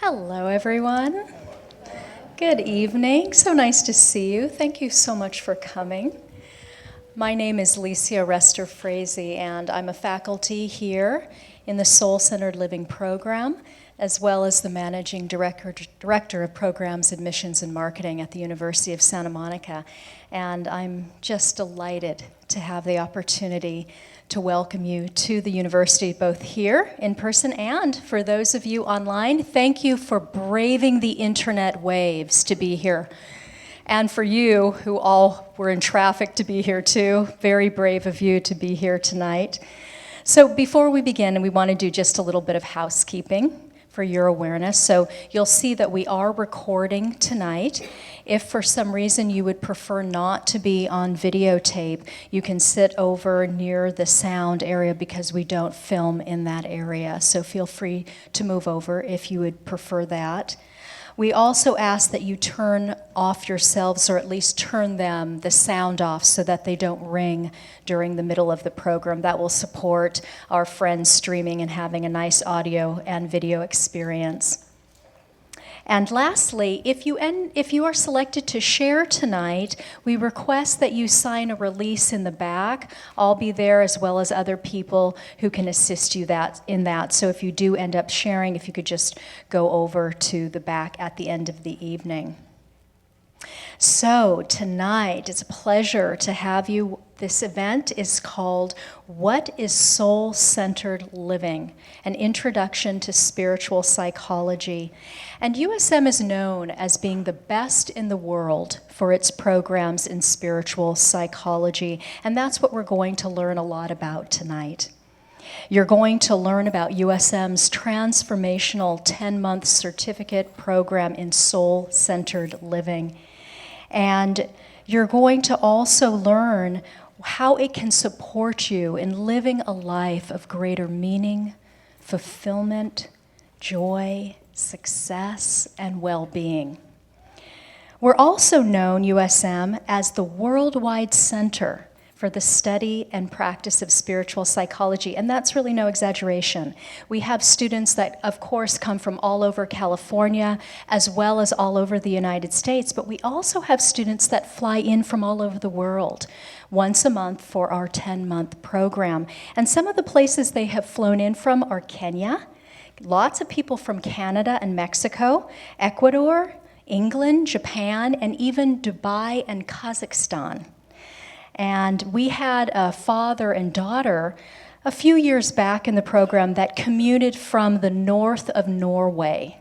Hello, everyone. Good evening. So nice to see you. Thank you so much for coming. My name is Licia Rester-Frazee, and I'm a faculty here in the Soul-Centered Living program, as well as the Managing Director of Programs, Admissions, and Marketing at the University of Santa Monica. And I'm just delighted to have the opportunity to welcome you to the university, both here in person and for those of you online. Thank you for braving the internet waves to be here. And for you, who all were in traffic to be here too, very brave of you to be here tonight. So before we begin, we want to do just a little bit of housekeeping for your awareness. So you'll see that we are recording tonight. If for some reason you would prefer not to be on videotape, you can sit over near the sound area because we don't film in that area. So feel free to move over if you would prefer that. We also ask that you turn off yourselves, or at least turn the sound off, so that they don't ring during the middle of the program. That will support our friends streaming and having a nice audio and video experience. And lastly, if you are selected to share tonight, we request that you sign a release in the back. I'll be there, as well as other people who can assist you in that. So if you do end up sharing, if you could just go over to the back at the end of the evening. So tonight, it's a pleasure to have you. This event is called What is Soul-Centered Living? An Introduction to Spiritual Psychology. And USM is known as being the best in the world for its programs in spiritual psychology. And that's what we're going to learn a lot about tonight. You're going to learn about USM's transformational 10-month certificate program in soul-centered living. And you're going to also learn how it can support you in living a life of greater meaning, fulfillment, joy, success, and well-being. We're also known, USM, as the worldwide center for the study and practice of spiritual psychology, and that's really no exaggeration. We have students that, of course, come from all over California, as well as all over the United States, but we also have students that fly in from all over the world once a month for our 10-month program. And some of the places they have flown in from are Kenya, lots of people from Canada and Mexico, Ecuador, England, Japan, and even Dubai and Kazakhstan. And we had a father and daughter a few years back in the program that commuted from the north of Norway.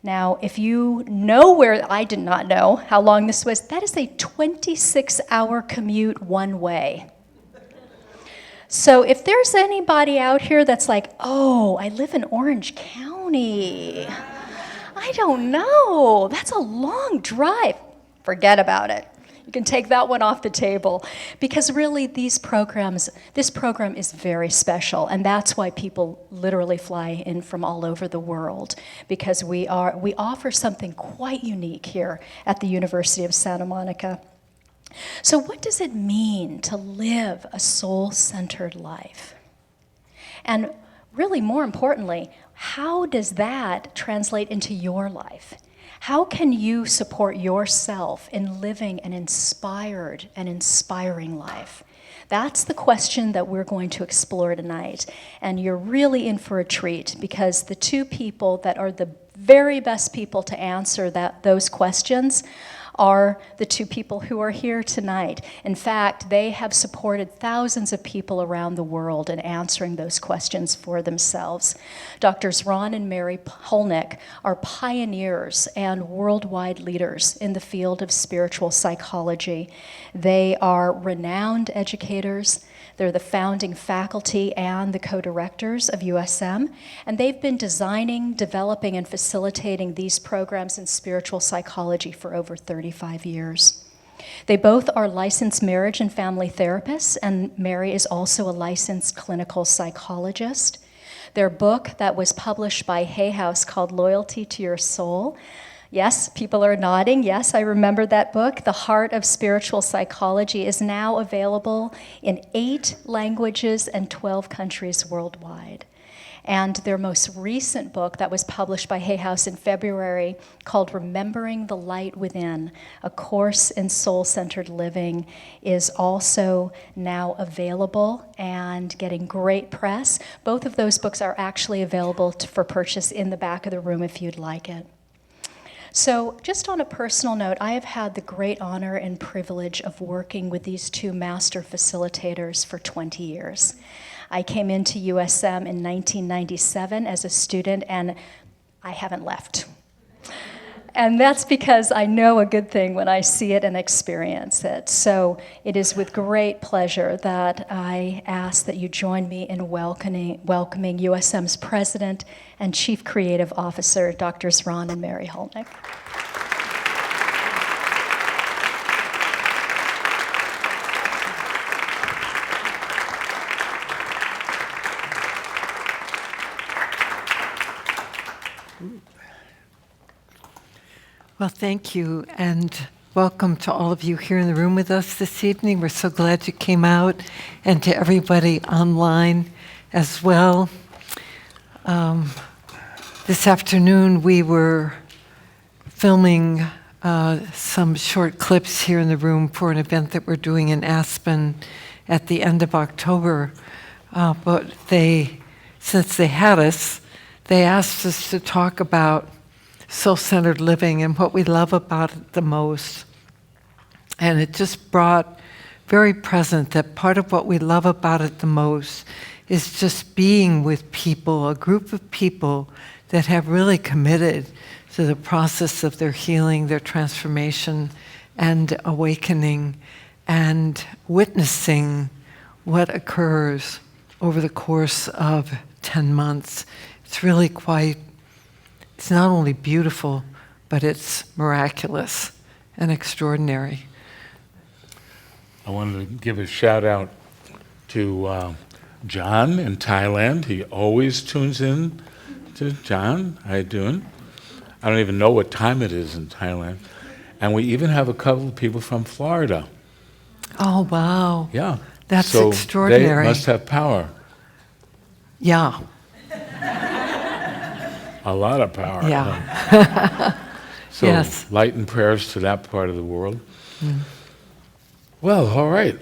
Now, if you know where, I did not know how long this was, that is a 26-hour commute one way. So if there's anybody out here that's like, oh, I live in Orange County, I don't know, that's a long drive, forget about it. You can take that one off the table, because really this program is very special, and that's why people literally fly in from all over the world, because we offer something quite unique here at the University of Santa Monica. So what does it mean to live a soul-centered life? And really, more importantly, how does that translate into your life? How can you support yourself in living an inspired and inspiring life? That's the question that we're going to explore tonight. And you're really in for a treat, because the two people that are the very best people to answer those questions are the two people who are here tonight. In fact, they have supported thousands of people around the world in answering those questions for themselves. Doctors Ron and Mary Polnick are pioneers and worldwide leaders in the field of spiritual psychology. They are renowned educators. They're the founding faculty and the co-directors of USM, and they've been designing, developing, and facilitating these programs in spiritual psychology for over 35 years. They both are licensed marriage and family therapists, and Mary is also a licensed clinical psychologist. Their book that was published by Hay House called Loyalty to Your Soul. Yes, people are nodding. Yes, I remember that book. The Heart of Spiritual Psychology is now available in 8 languages and 12 countries worldwide. and their most recent book that was published by Hay House in February called Remembering the Light Within, A Course in Soul-Centered Living, is also now available and getting great press. Both of those books are actually available for purchase in the back of the room if you'd like it. So just on a personal note, I have had the great honor and privilege of working with these two master facilitators for 20 years. I came into USM in 1997 as a student, and I haven't left. And that's because I know a good thing when I see it and experience it. So it is with great pleasure that I ask that you join me in welcoming USM's President and Chief Creative Officer, Drs. Ron and Mary Hulnick. Well, thank you, and welcome to all of you here in the room with us this evening. We're so glad you came out, and to everybody online as well. This afternoon we were filming some short clips here in the room for an event that we're doing in Aspen at the end of October. But since they had us, they asked us to talk about soul-centered living and what we love about it the most. And it just brought very present that part of what we love about it the most is just being with people, a group of people that have really committed to the process of their healing, their transformation, and awakening, and witnessing what occurs over the course of 10 months. It's really it's not only beautiful, but it's miraculous and extraordinary. I wanted to give a shout out to John in Thailand. He always tunes in to John. How you doing? I don't even know what time it is in Thailand. And we even have a couple of people from Florida. Oh, wow. Yeah. That's so extraordinary. They must have power. Yeah. A lot of power. Yeah. So yes. Light and prayers to that part of the world. Mm. Well, all right.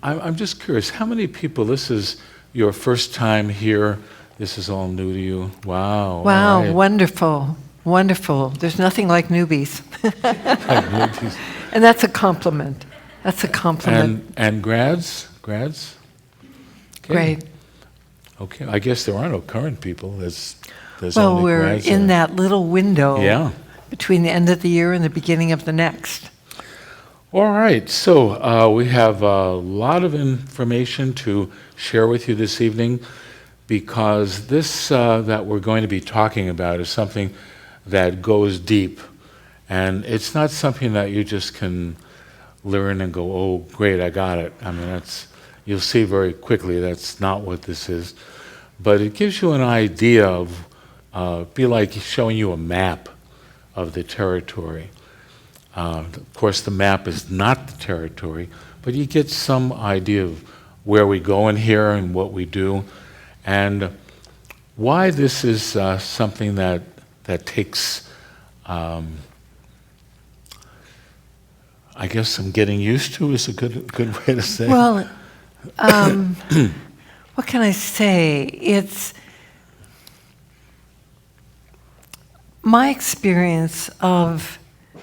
I'm just curious, how many people, this is your first time here, this is all new to you? Wow. Wow, right. Wonderful. Wonderful. There's nothing like newbies. Like newbies. And that's a compliment. That's a compliment. And grads? Okay. Great. Okay, I guess there are no current people. There's well, only we're grads in there. that little window between the end of the year and the beginning of the next. All right, so we have a lot of information to share with you this evening, because this that we're going to be talking about is something that goes deep, and it's not something that you just can learn and go, oh, great, I got it. I mean, you'll see very quickly that's not what this is, but it gives you an idea of, be like showing you a map of the territory. Of course, the map is not the territory, but you get some idea of where we go in here and what we do, and why this is something that takes, I guess, some getting used to is a good way to say. Well, what can I say? It's my experience of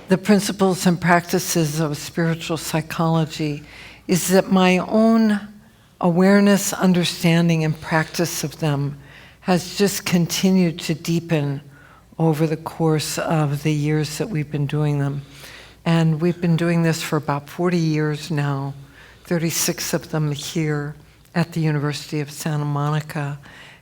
the principles and practices of spiritual psychology is that my own awareness, understanding, and practice of them has just continued to deepen over the course of the years that we've been doing them. And we've been doing this for about 40 years now, 36 of them here at the University of Santa Monica.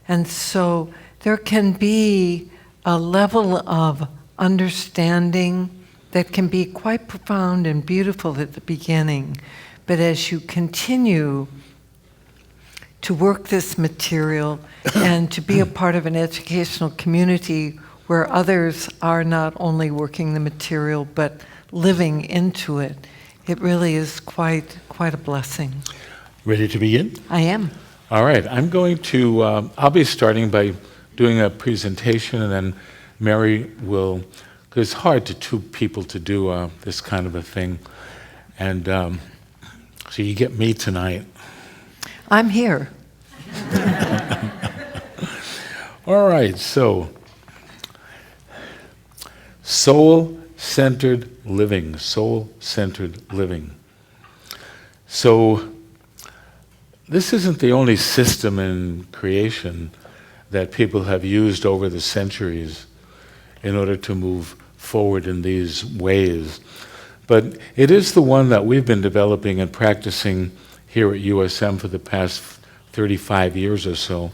And so there can be a level of understanding that can be quite profound and beautiful at the beginning. But as you continue to work this material and to be a part of an educational community where others are not only working the material but living into it, it really is quite a blessing. Ready to begin? I am. All right, I'm going to, I'll be starting by doing a presentation, and then Mary will, because it's hard to two people to do this kind of a thing. And so you get me tonight. I'm here. All right, so soul-centered living, soul-centered living. So this isn't the only system in creation that people have used over the centuries in order to move forward in these ways. But it is the one that we've been developing and practicing here at USM for the past 35 years or so.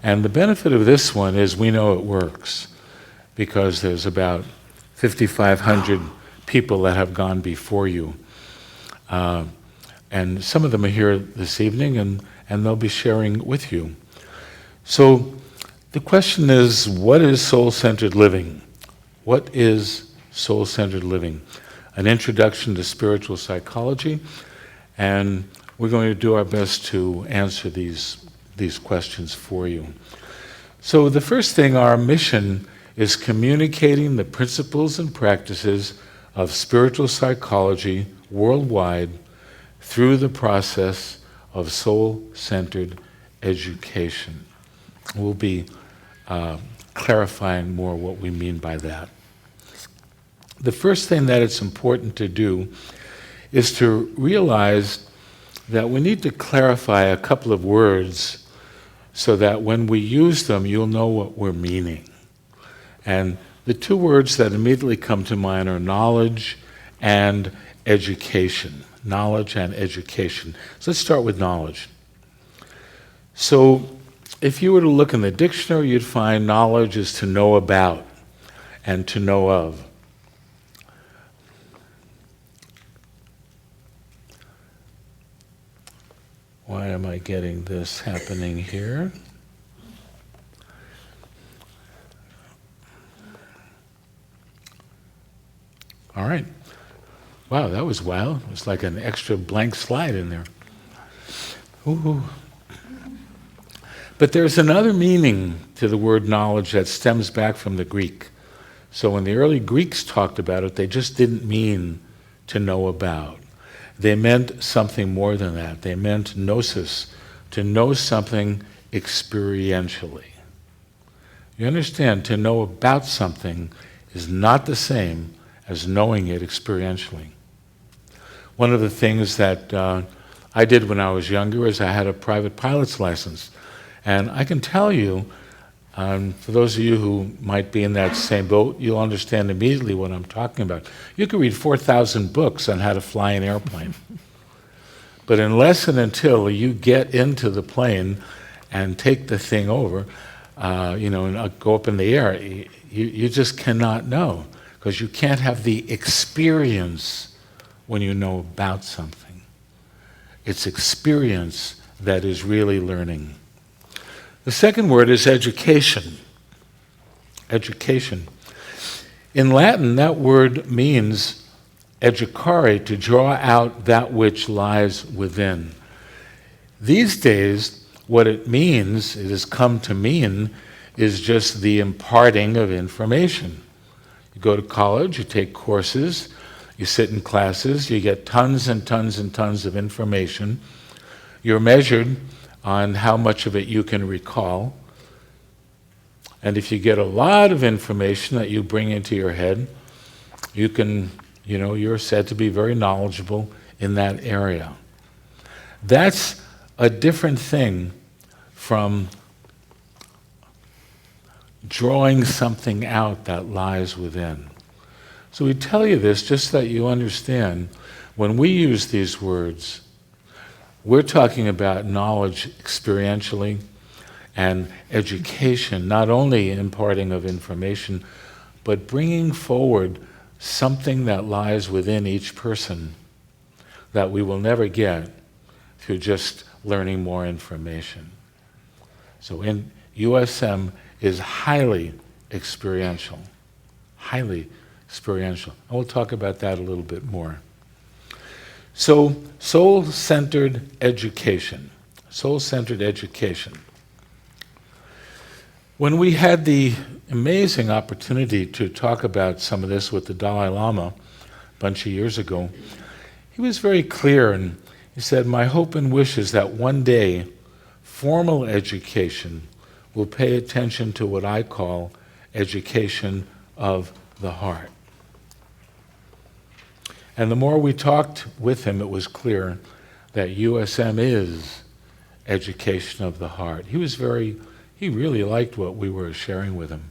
And the benefit of this one is we know it works because there's about 5,500 people that have gone before you. And some of them are here this evening, and they'll be sharing with you. So the question is, what is soul-centered living? What is soul-centered living? An introduction to spiritual psychology, and we're going to do our best to answer these questions for you. So the first thing, our mission is communicating the principles and practices of spiritual psychology worldwide through the process of soul-centered education. We'll be clarifying more what we mean by that. The first thing that it's important to do is to realize that we need to clarify a couple of words so that when we use them, you'll know what we're meaning. And the two words that immediately come to mind are knowledge and education. Knowledge and education. So let's start with knowledge. So if you were to look in the dictionary, you'd find knowledge is to know about and to know of. Why am I getting this happening here? All right. Wow, that was wild. It was like an extra blank slide in there. Ooh. But there's another meaning to the word knowledge that stems back from the Greek. So when the early Greeks talked about it, they just didn't mean to know about. They meant something more than that. They meant gnosis, to know something experientially. You understand, to know about something is not the same as knowing it experientially. One of the things that I did when I was younger is I had a private pilot's license. And I can tell you, for those of you who might be in that same boat, you'll understand immediately what I'm talking about. You could read 4,000 books on how to fly an airplane. But unless and until you get into the plane and take the thing over, and go up in the air, you just cannot know, because you can't have the experience when you know about something. It's experience that is really learning. The second word is education. Education. In Latin, that word means educare, to draw out that which lies within. These days, what it means, it has come to mean, is just the imparting of information. You go to college, you take courses, you sit in classes, you get tons and tons and tons of information. You're measured on how much of it you can recall. And if you get a lot of information that you bring into your head, you can, you're said to be very knowledgeable in that area. That's a different thing from drawing something out that lies within. So we tell you this just so that you understand, when we use these words, we're talking about knowledge experientially and education, not only imparting of information, but bringing forward something that lies within each person that we will never get through just learning more information. So in USM is highly experiential, highly experiential. And we'll talk about that a little bit more. So, soul-centered education. Soul-centered education. When we had the amazing opportunity to talk about some of this with the Dalai Lama a bunch of years ago, he was very clear, and he said, "My hope and wish is that one day formal education will pay attention to what I call education of the heart." And the more we talked with him, it was clear that USM is education of the heart. He really liked what we were sharing with him.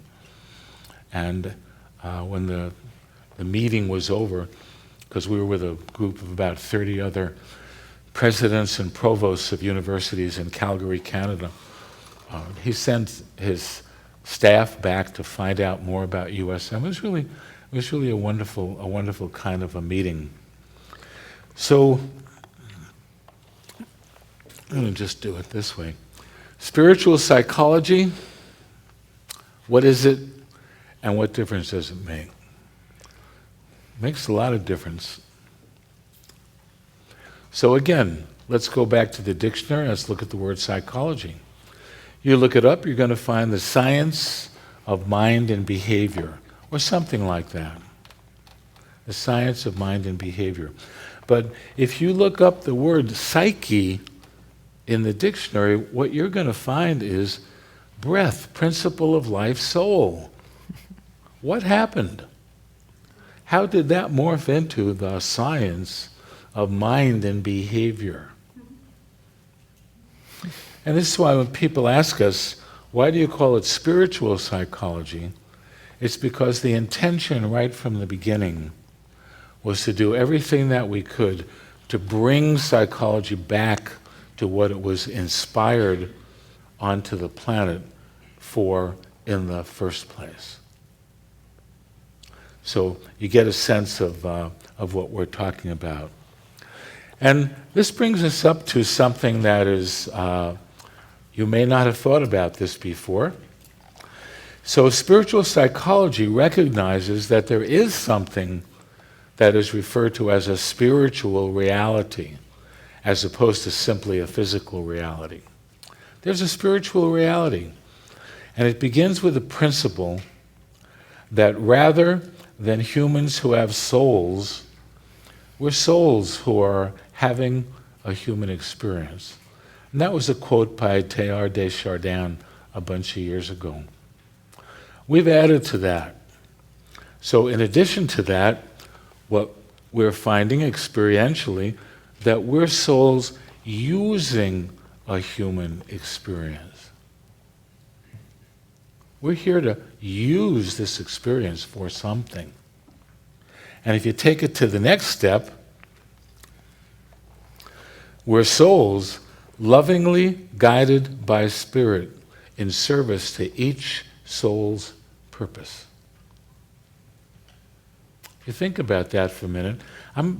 And when the meeting was over, because we were with a group of about 30 other presidents and provosts of universities in Calgary, Canada, he sent his staff back to find out more about USM. It was really a wonderful kind of a meeting. So I'm going to just do it this way. Spiritual psychology, what is it, and what difference does it make? It makes a lot of difference. So again, let's go back to the dictionary. Let's look at the word psychology. You look it up, you're going to find the science of mind and behavior, or something like that. The science of mind and behavior. But if you look up the word psyche in the dictionary, what you're going to find is breath, principle of life, soul. What happened? How did that morph into the science of mind and behavior? And this is why when people ask us, why do you call it spiritual psychology? It's because the intention right from the beginning was to do everything that we could to bring psychology back to what it was inspired onto the planet for in the first place. So you get a sense of what we're talking about. And this brings us up to something that is, you may not have thought about this before. So spiritual psychology recognizes that there is something that is referred to as a spiritual reality, as opposed to simply a physical reality. There's a spiritual reality, and it begins with the principle that rather than humans who have souls, we're souls who are having a human experience. And that was a quote by Teilhard de Chardin a bunch of years ago. We've added to that. So in addition to that, what we're finding experientially, that we're souls using a human experience. We're here to use this experience for something. And if you take it to the next step, we're souls lovingly guided by Spirit in service to each soul's purpose. If you think about that for a minute,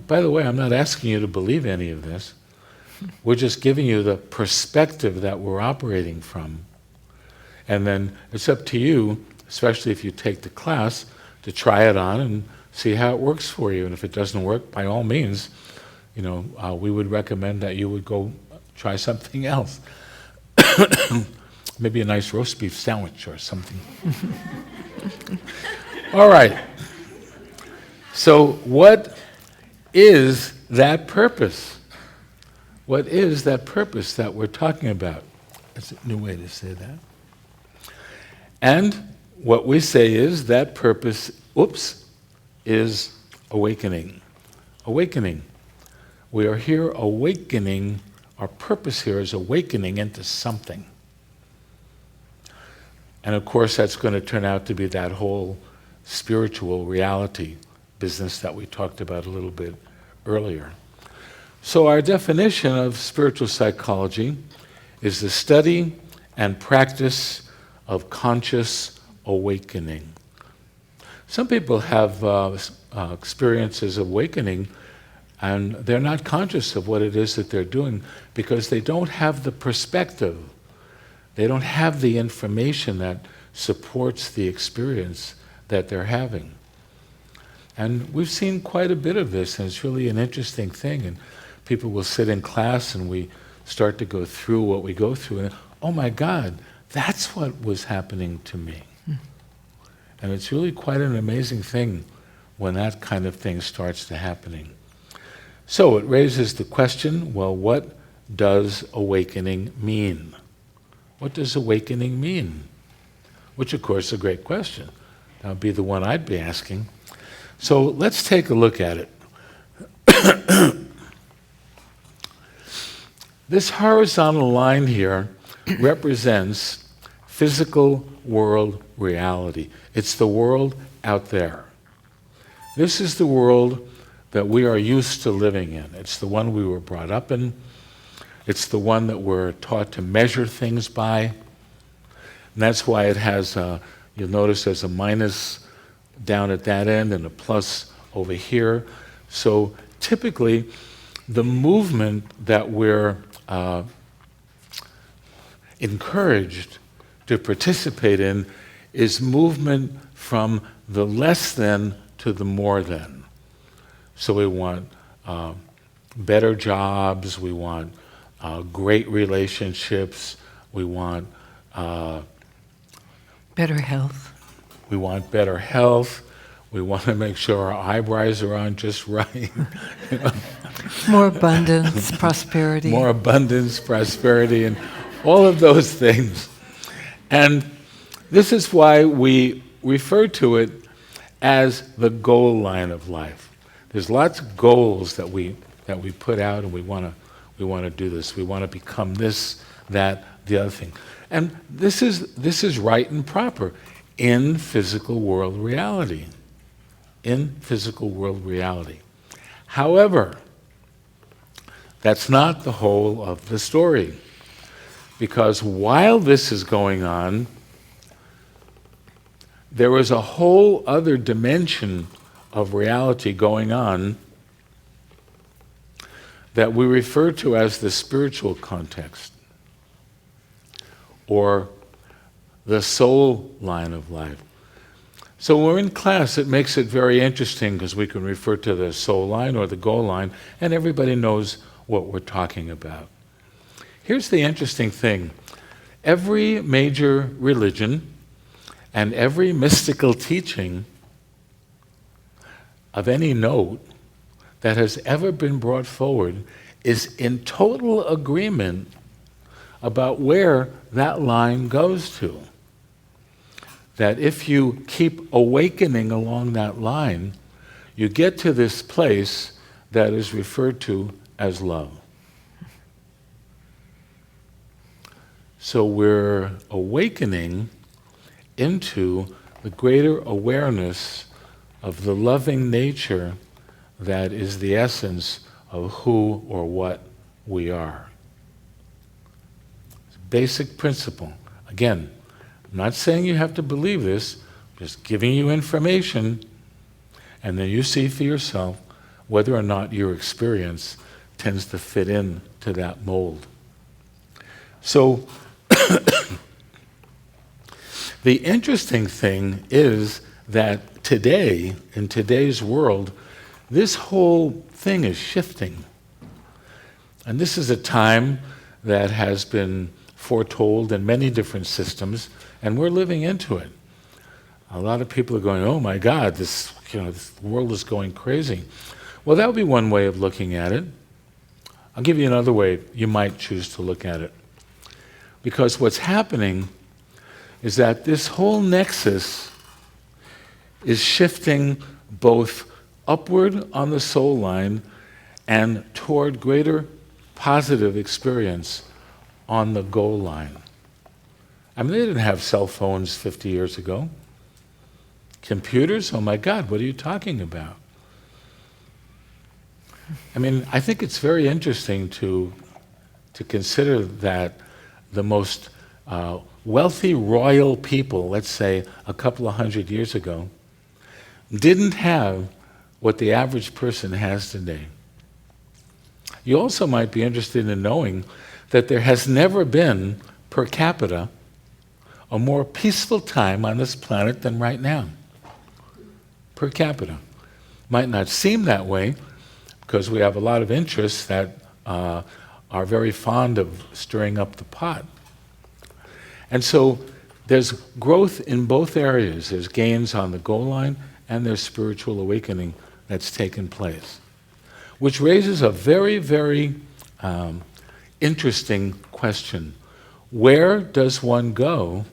by the way, I'm not asking you to believe any of this. We're just giving you the perspective that we're operating from. And then it's up to you, especially if you take the class, to try it on and see how it works for you. And if it doesn't work, by all means, we would recommend that you would go try something else. Maybe a nice roast beef sandwich or something. All right. So what is that purpose? What is that purpose that we're talking about? That's a new way to say that. And what we say is that purpose, is awakening. Awakening. We are here awakening. Our purpose here is awakening into something. And of course, that's going to turn out to be that whole spiritual reality business that we talked about a little bit earlier. So our definition of spiritual psychology is the study and practice of conscious awakening. Some people have experiences of awakening, and they're not conscious of what it is that they're doing because they don't have the perspective. They don't have the information that supports the experience that they're having. And we've seen quite a bit of this, and it's really an interesting thing. And people will sit in class and we start to go through what we go through, and oh my God, That's what was happening to me. And it's really quite an amazing thing when that kind of thing starts to happening. So it raises the question, well, what does awakening mean? What does awakening mean? Which, of course, is a great question. That would be the one I'd be asking. So let's take a look at it. This horizontal line here represents physical world reality. It's the world out there. This is the world that we are used to living in. It's the one we were brought up in. It's the one that we're taught to measure things by. And that's why it has, you'll notice there's a minus down at that end and a plus over here. So typically, the movement that we're encouraged to participate in is movement from the less than to the more than. So we want better jobs, we want great relationships, we want Better health. we want better health, we want to make sure our eyebrows are on just right. You know? More abundance, prosperity. More abundance, prosperity, and all of those things. And this is why we refer to it as the goal line of life. There's lots of goals that we put out, and we want to do this. We want to become this, that, the other thing. And this is right and proper in physical world reality. In physical world reality. However, that's not the whole of the story. Because while this is going on, there is a whole other dimension of reality going on that we refer to as the spiritual context, or the soul line of life. So when we're in class, it makes it very interesting because we can refer to the soul line or the goal line, and everybody knows what we're talking about. Here's the interesting thing. Every major religion and every mystical teaching of any note that has ever been brought forward is in total agreement about where that line goes to. That if you keep awakening along that line, you get to this place that is referred to as love. So we're awakening into the greater awareness of the loving nature that is the essence of who or what we are. It's a basic principle. Again, I'm not saying you have to believe this, I'm just giving you information, and then you see for yourself whether or not your experience tends to fit in to that mold. So, the interesting thing is that today, in today's world, this whole thing is shifting. And this is a time that has been foretold in many different systems, and we're living into it. A lot of people are going, oh my God, this world is going crazy. Well, that would be one way of looking at it. I'll give you another way you might choose to look at it. Because what's happening is that this whole nexus is shifting both upward on the soul line and toward greater positive experience on the goal line. I mean, they didn't have cell phones 50 years ago. Computers? Oh my God, what are you talking about? I mean, I think it's very interesting to consider that the most wealthy royal people, let's say a couple of hundred years ago, didn't have what the average person has today. You also might be interested in knowing that there has never been, per capita, a more peaceful time on this planet than right now. Per capita. Might not seem that way, because we have a lot of interests that are very fond of stirring up the pot. And so there's growth in both areas. There's gains on the goal line, and there's spiritual awakening that's taken place. Which raises a very, very interesting question. Where does one go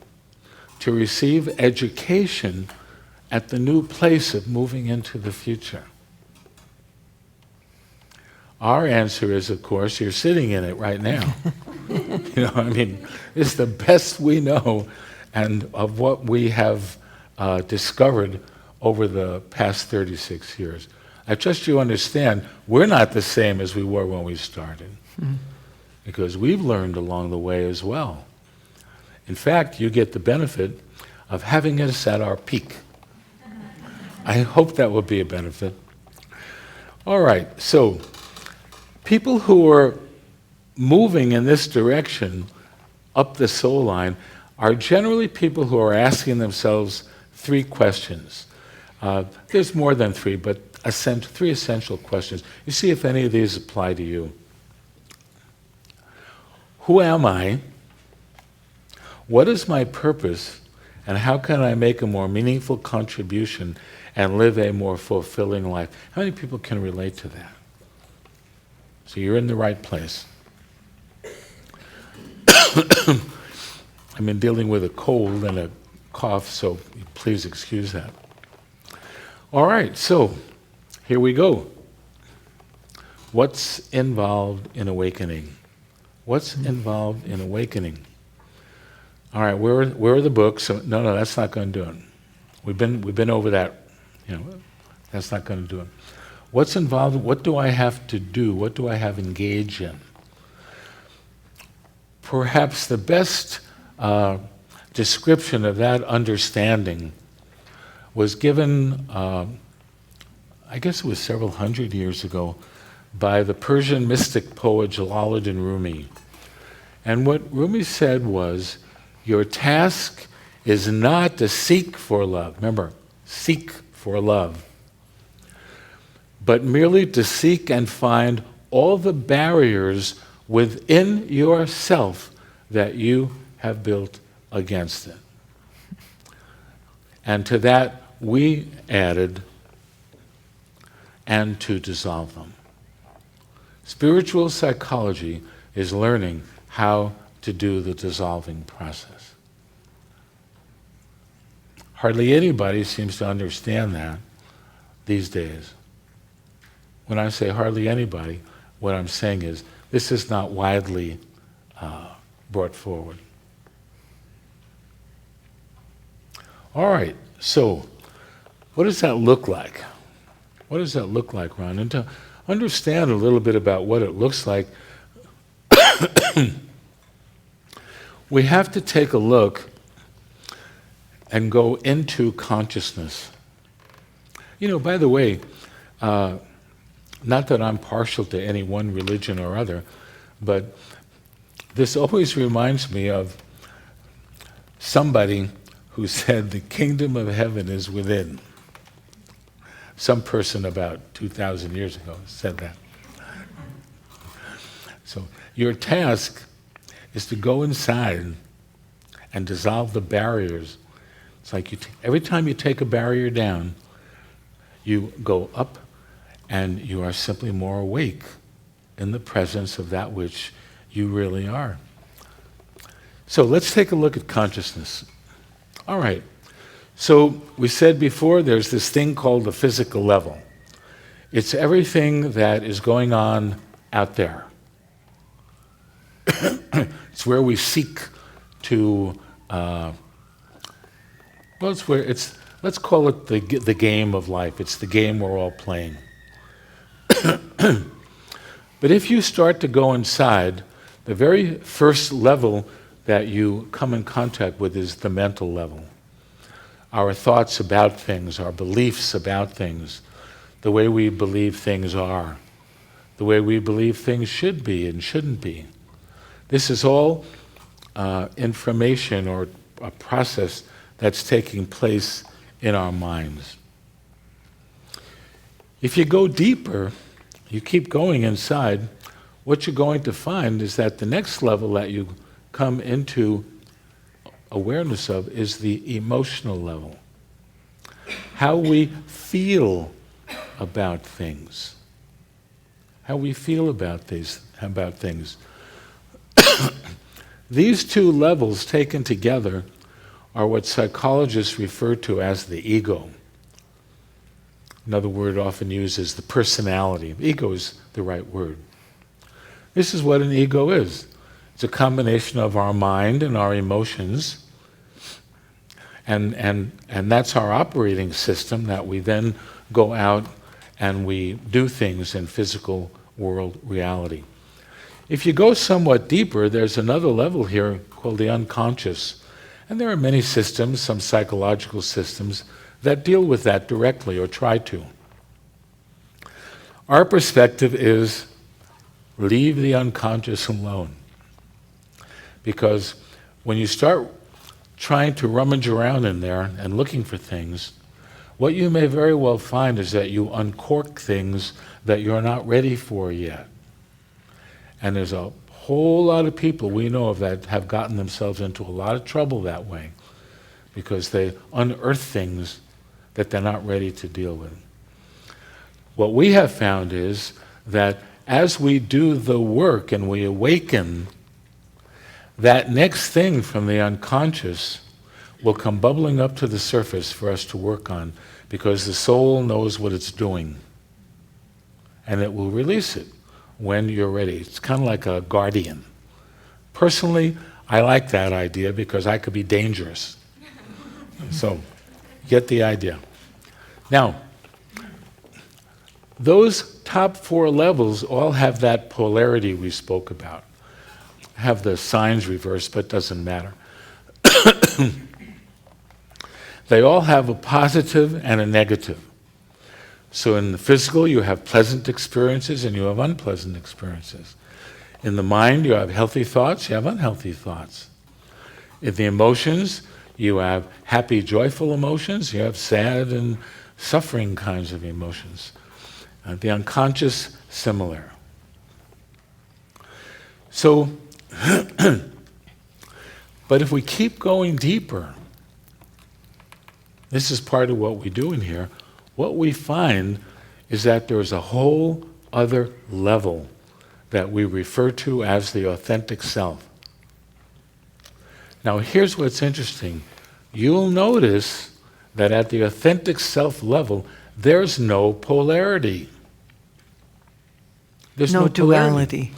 to receive education at the new place of moving into the future? Our answer is, of course, you're sitting in it right now. It's the best we know and of what we have discovered over the past 36 years. I trust you understand, we're not the same as we were when we started, because we've learned along the way as well. In fact, you get the benefit of having us at our peak. I hope that will be a benefit. All right, so people who are moving in this direction up the soul line are generally people who are asking themselves 3 questions. There's more than 3, but 3 essential questions. You see if any of these apply to you. Who am I? What is my purpose? And how can I make a more meaningful contribution and live a more fulfilling life? How many people can relate to that? So you're in the right place. I've been dealing with a cold and a cough, so please excuse that. All right, so here we go. What's involved in awakening? What's involved in awakening? All right, where are the books? No, that's not going to do it. We've been over that. That's not going to do it. What's involved? What do I have to do? What do I have engaged in? Perhaps the best description of that understanding was given, I guess it was several hundred years ago, by the Persian mystic poet Jalaluddin Rumi. And what Rumi said was, your task is not to seek for love. Remember, seek for love. But merely to seek and find all the barriers within yourself that you have built against it. And to that we added, and to dissolve them. Spiritual psychology is learning how to do the dissolving process. Hardly anybody seems to understand that these days. When I say hardly anybody, what I'm saying is this is not widely brought forward. All right, so what does that look like? What does that look like, Ron? And to understand a little bit about what it looks like, we have to take a look and go into consciousness. By the way, not that I'm partial to any one religion or other, but this always reminds me of somebody who said the kingdom of heaven is within. Some person about 2,000 years ago said that. So your task is to go inside and dissolve the barriers. It's like every time you take a barrier down, you go up and you are simply more awake in the presence of that which you really are. So let's take a look at consciousness. All right. So we said before there's this thing called the physical level. It's everything that is going on out there. It's where we seek to, let's call it the game of life. It's the game we're all playing. But if you start to go inside, the very first level that you come in contact with is the mental level. Our thoughts about things, our beliefs about things, the way we believe things are, the way we believe things should be and shouldn't be. This is all information or a process that's taking place in our minds. If you go deeper, you keep going inside, what you're going to find is that the next level that you come into awareness of is the emotional level. How we feel about things. How we feel about things. These two levels taken together are what psychologists refer to as the ego. Another word often used is the personality. Ego is the right word. This is what an ego is. It's a combination of our mind and our emotions, and that's our operating system that we then go out and we do things in physical world reality. If you go somewhat deeper, there's another level here called the unconscious. And there are many systems, some psychological systems, that deal with that directly or try to. Our perspective is leave the unconscious alone. Because when you start trying to rummage around in there and looking for things, what you may very well find is that you uncork things that you're not ready for yet. And there's a whole lot of people we know of that have gotten themselves into a lot of trouble that way because they unearth things that they're not ready to deal with. What we have found is that as we do the work and we awaken, that next thing from the unconscious will come bubbling up to the surface for us to work on because the soul knows what it's doing and it will release it when you're ready. It's kind of like a guardian. Personally, I like that idea because I could be dangerous. So, get the idea. Now, those top four levels all have that polarity we spoke about. Have the signs reversed, but doesn't matter. They all have a positive and a negative. So in the physical, you have pleasant experiences and you have unpleasant experiences. In the mind, you have healthy thoughts, you have unhealthy thoughts. In the emotions, you have happy, joyful emotions, you have sad and suffering kinds of emotions. The unconscious, similar. So, but if we keep going deeper, this is part of what we do in here, what we find is that there's a whole other level that we refer to as the authentic self. Now here's what's interesting. You'll notice that at the authentic self level, there's no polarity. There's No polarity. duality.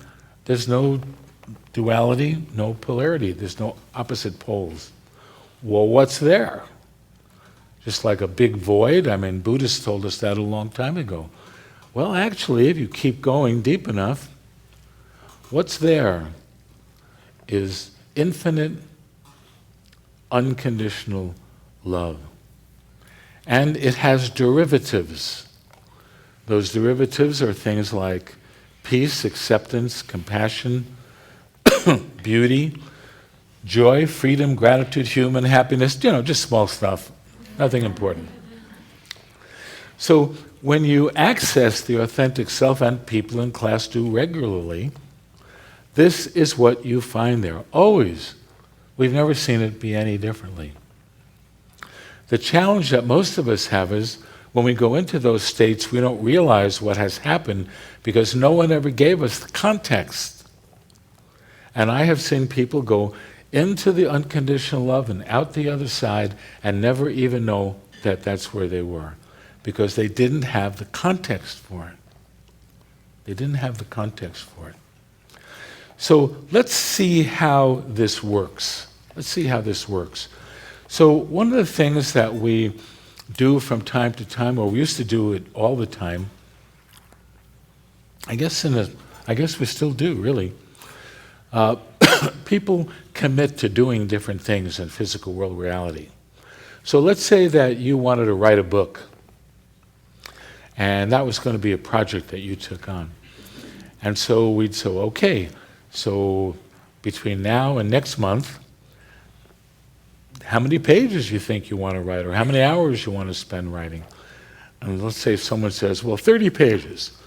There's no duality, no polarity. There's no opposite poles. Well, what's there? Just like a big void? I mean, Buddhists told us that a long time ago. Well, actually, if you keep going deep enough, what's there is infinite, unconditional love. And it has derivatives. Those derivatives are things like peace, acceptance, compassion, beauty, joy, freedom, gratitude, human happiness, just small stuff, nothing important. So when you access the authentic self, and people in class do regularly, this is what you find there, always. We've never seen it be any differently. The challenge that most of us have is when we go into those states, we don't realize what has happened because no one ever gave us the context. And I have seen people go into the unconditional love and out the other side and never even know that that's where they were because they didn't have the context for it. They didn't have the context for it. So let's see how this works. Let's see how this works. So one of the things that we do from time to time, or we used to do it all the time, I guess we still do, really. People commit to doing different things in physical world reality. So let's say that you wanted to write a book, and that was going to be a project that you took on. And so we'd say, okay, so between now and next month, how many pages you think you want to write, or how many hours you want to spend writing? And let's say someone says, well, 30 pages.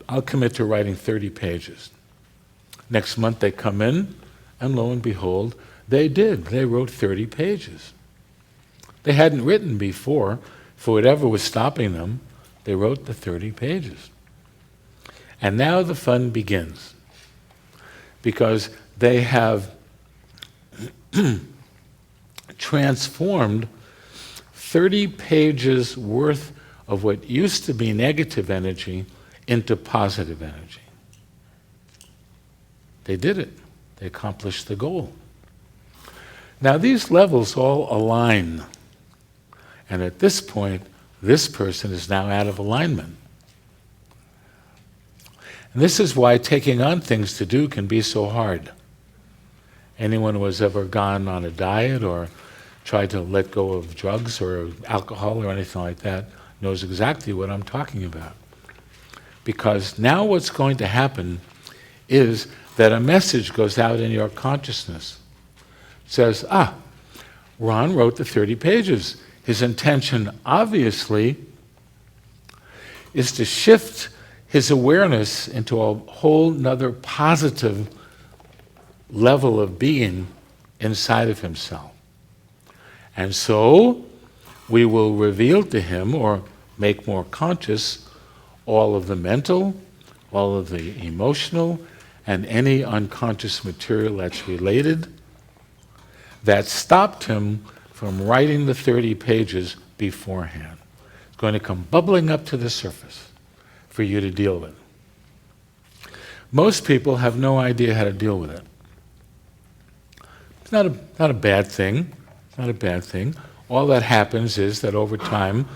I'll commit to writing 30 pages. Next month they come in, and lo and behold, They did. They wrote 30 pages. They hadn't written before. For whatever was stopping them, they wrote the 30 pages. And now the fun begins. Because they have transformed 30 pages worth of what used to be negative energy into positive energy. They did it. They accomplished the goal. Now these levels all align. And at this point, this person is now out of alignment. And this is why taking on things to do can be so hard. Anyone who has ever gone on a diet or tried to let go of drugs or alcohol or anything like that knows exactly what I'm talking about. Because now what's going to happen is that a message goes out in your consciousness. It says, Ron wrote the 30 pages. His intention, obviously, is to shift his awareness into a whole nother positive level of being inside of himself. And so, we will reveal to him, or make more conscious, all of the mental, all of the emotional, and any unconscious material that's related that stopped him from writing the 30 pages beforehand. It's going to come bubbling up to the surface for you to deal with. Most people have no idea how to deal with it. It's not a bad thing. It's not a bad thing. All that happens is that over time,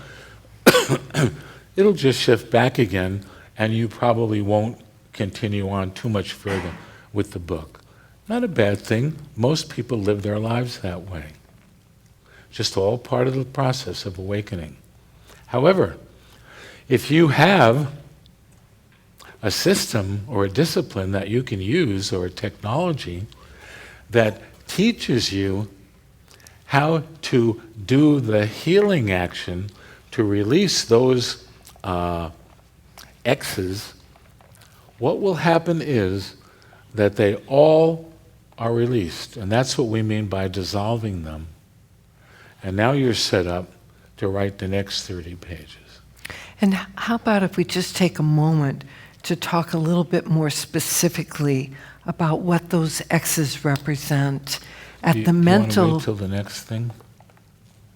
it'll just shift back again, and you probably won't continue on too much further with the book. Not a bad thing. Most people live their lives that way. Just all part of the process of awakening. However, if you have a system or a discipline that you can use, or a technology that teaches you how to do the healing action to release those X's, what will happen is that they all are released. And that's what we mean by dissolving them. And now you're set up to write the next 30 pages. And how about if we just take a moment to talk a little bit more specifically about what those X's represent at the mental... Do you want to wait till the next thing?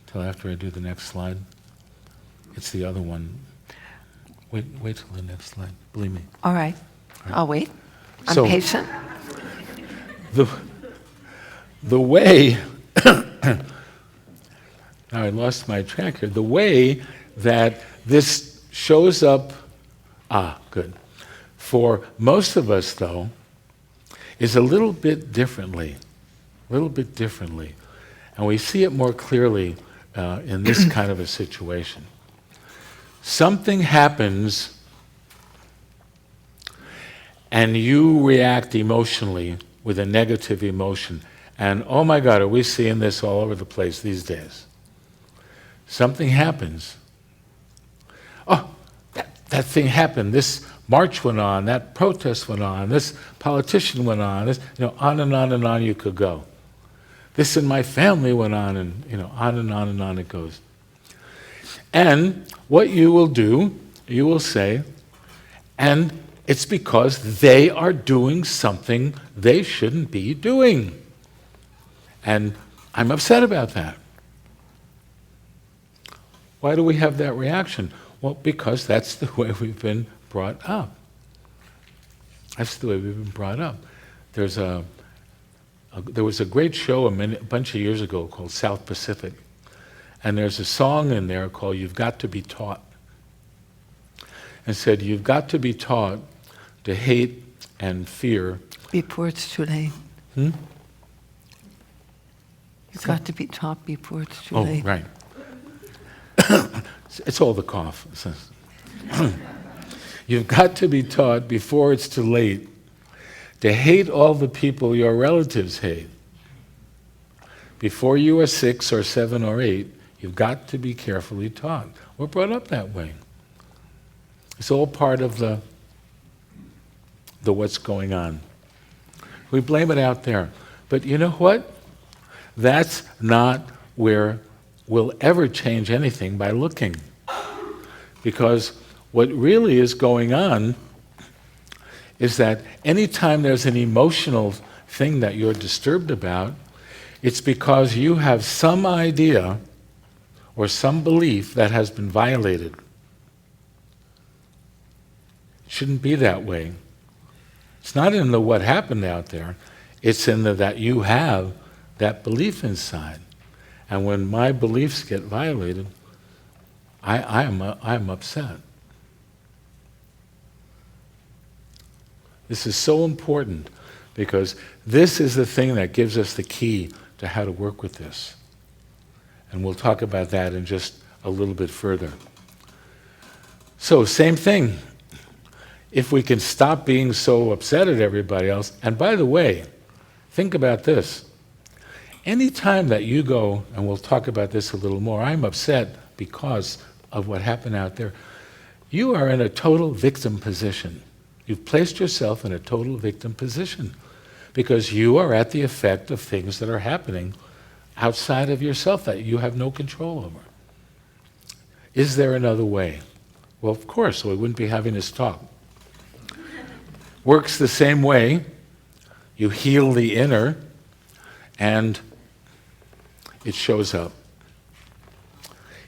Till after I do the next slide? It's the other one. Wait till the next slide. Believe me. All right. I'll wait. I'm So, patient. The way... Now I lost my track here. The way that this shows up, good. For most of us, though, is a little bit differently. And we see it more clearly in this kind of a situation. Something happens and you react emotionally with a negative emotion. And oh my God, are we seeing this all over the place these days? Something happens. Oh, that thing happened. This march went on. That protest went on. This politician went on. This, on and on and on you could go. This in my family went on, and on and on and on it goes. And what you will do, you will say, and it's because they are doing something they shouldn't be doing. And I'm upset about that. Why do we have that reaction? Well, because that's the way we've been brought up. That's the way we've been brought up. There was a great show a bunch of years ago called South Pacific. And there's a song in there called You've Got to Be Taught. And said, you've got to be taught to hate and fear. Before it's too late. You've got to be taught before it's too late. Oh, right. It's all the cough. You've got to be taught before it's too late to hate all the people your relatives hate. Before you are 6 or 7 or 8, you've got to be carefully taught. We're brought up that way. It's all part of the what's going on. We blame it out there. But you know what? That's not where we'll ever change anything by looking. Because what really is going on is that anytime there's an emotional thing that you're disturbed about, it's because you have some idea or some belief that has been violated. It shouldn't be that way. It's not in the what happened out there. It's in the that you have that belief inside. And when my beliefs get violated, I'm upset. This is so important because this is the thing that gives us the key to how to work with this. And we'll talk about that in just a little bit further. So, same thing. If we can stop being so upset at everybody else, and by the way, think about this. Anytime that you go, and we'll talk about this a little more, I'm upset because of what happened out there, you are in a total victim position. You've placed yourself in a total victim position because you are at the effect of things that are happening outside of yourself that you have no control over. Is there another way? Well, of course, we wouldn't be having this talk. Works the same way. You heal the inner, and it shows up.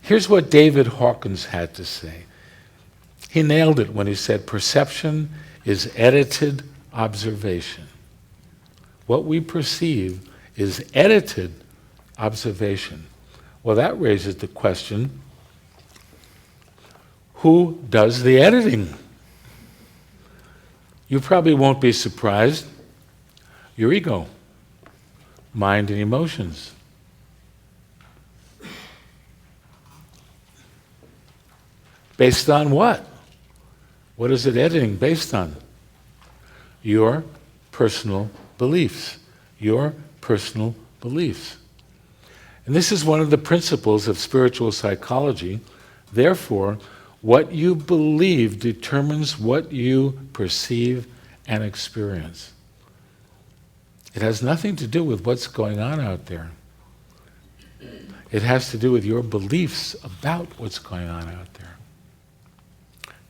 Here's what David Hawkins had to say. He nailed it when he said, perception is edited observation. What we perceive is edited observation. Well, that raises the question, who does the editing? You probably won't be surprised. Your ego, mind and emotions. Based on what? What is it editing based on? Your personal beliefs. Your personal beliefs. And this is one of the principles of spiritual psychology. Therefore, what you believe determines what you perceive and experience. It has nothing to do with what's going on out there. It has to do with your beliefs about what's going on out there.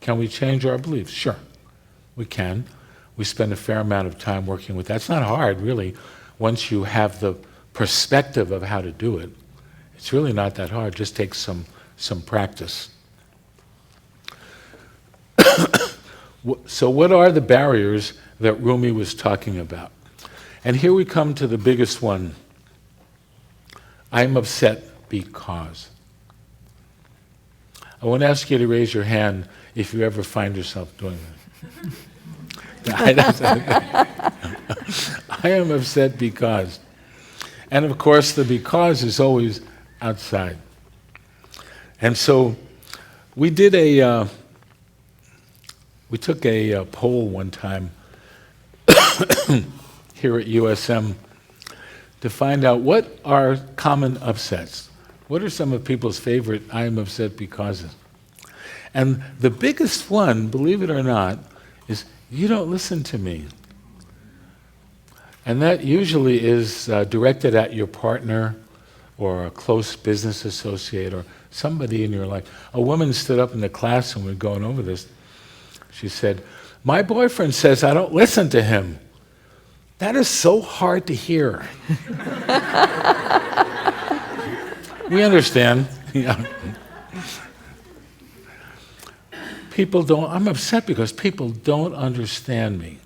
Can we change our beliefs? Sure, we can. We spend a fair amount of time working with that. It's not hard, really, once you have the perspective of how to do it. It's really not that hard. It just takes some practice. So what are the barriers that Rumi was talking about? And here we come to the biggest one. I'm upset because. I want to ask you to raise your hand if you ever find yourself doing that. I am upset because. And of course, the because is always outside. And so we did we took a poll one time here at USM to find out what are common upsets. What are some of people's favorite I am upset becauses? And the biggest one, believe it or not, is you don't listen to me. And that usually is directed at your partner or a close business associate or somebody in your life. A woman stood up in the class and we were going over this. She said, my boyfriend says I don't listen to him. That is so hard to hear. We understand. Yeah. I'm upset because people don't understand me.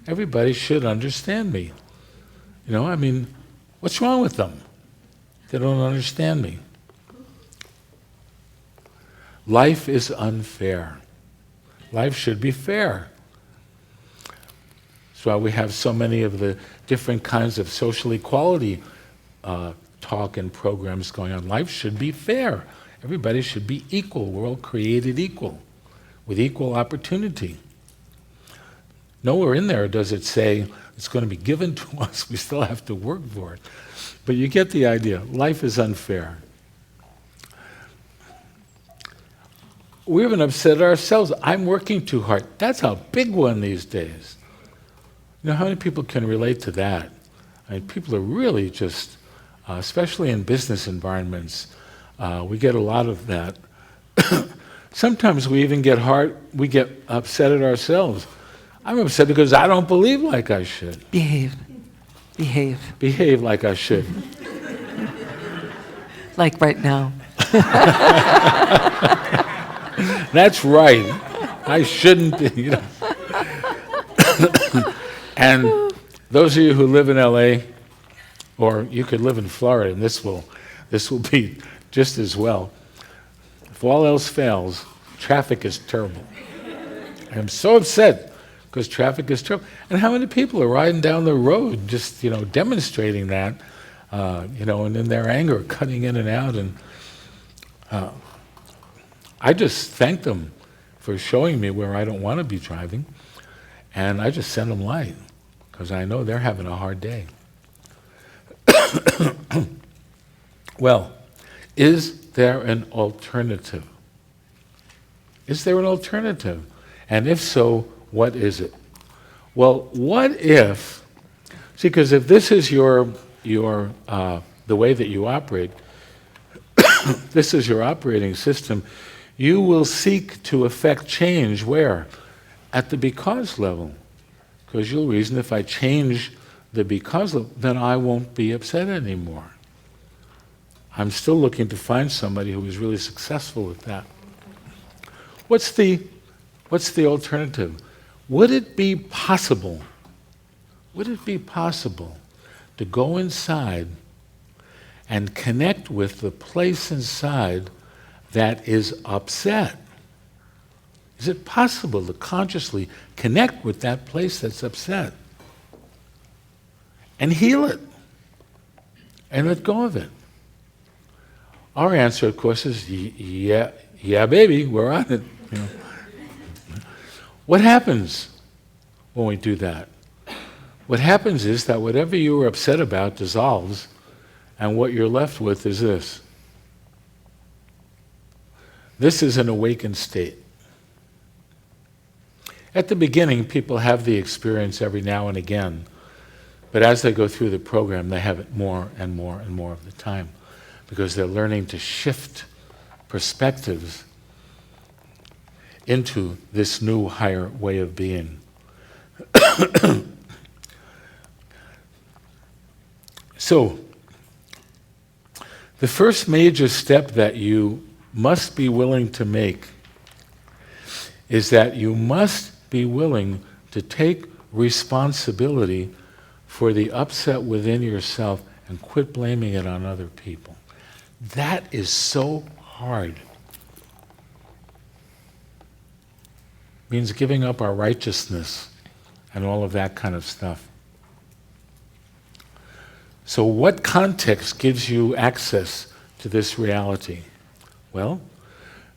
Everybody should understand me. What's wrong with them? They don't understand me. Life is unfair. Life should be fair. That's why we have so many of the different kinds of social equality talk and programs going on. Life should be fair. Everybody should be equal. We're all created equal, with equal opportunity. Nowhere in there does it say it's going to be given to us. We still have to work for it. But you get the idea. Life is unfair. We haven't upset ourselves. I'm working too hard. That's a big one these days. You know, how many people can relate to that? People are really just especially in business environments. We get a lot of that. Sometimes we even get upset at ourselves. I'm upset because I don't believe like I should. Behave. Behave like I should. Like right now. That's right. I shouldn't be, And those of you who live in LA, or you could live in Florida, and this will be just as well. If all else fails, traffic is terrible. I'm so upset because traffic is terrible. And how many people are riding down the road just, demonstrating that, and in their anger, cutting in and out. And I just thank them for showing me where I don't want to be driving. And I just send them light because I know they're having a hard day. Well, is there an alternative? Is there an alternative? And if so, what is it? Well, what if, because if this is your the way that you operate, this is your operating system, you will seek to effect change where? At the because level. Because you'll reason if I change the because level, then I won't be upset anymore. I'm still looking to find somebody who is really successful with that. What's the alternative? Would it be possible to go inside and connect with the place inside that is upset? Is it possible to consciously connect with that place that's upset and heal it and let go of it? Our answer, of course, is yeah, baby, we're on it. What happens when we do that? What happens is that whatever you were upset about dissolves, and what you're left with is this. This is an awakened state. At the beginning, people have the experience every now and again, but as they go through the program, they have it more and more and more of the time, because they're learning to shift perspectives into this new higher way of being. So, the first major step that you must be willing to make is that you must be willing to take responsibility for the upset within yourself and quit blaming it on other people. That is so hard. It means giving up our righteousness and all of that kind of stuff. So what context gives you access to this reality? Well,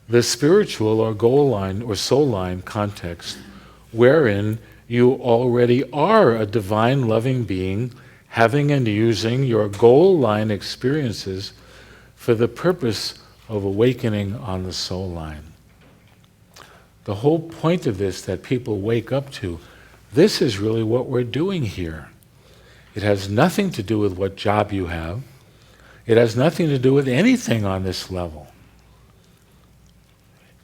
the spiritual or goal line or soul line context, wherein you already are a divine loving being, having and using your goal line experiences for the purpose of awakening on the soul line. The whole point of this that people wake up to, this is really what we're doing here. It has nothing to do with what job you have. It has nothing to do with anything on this level.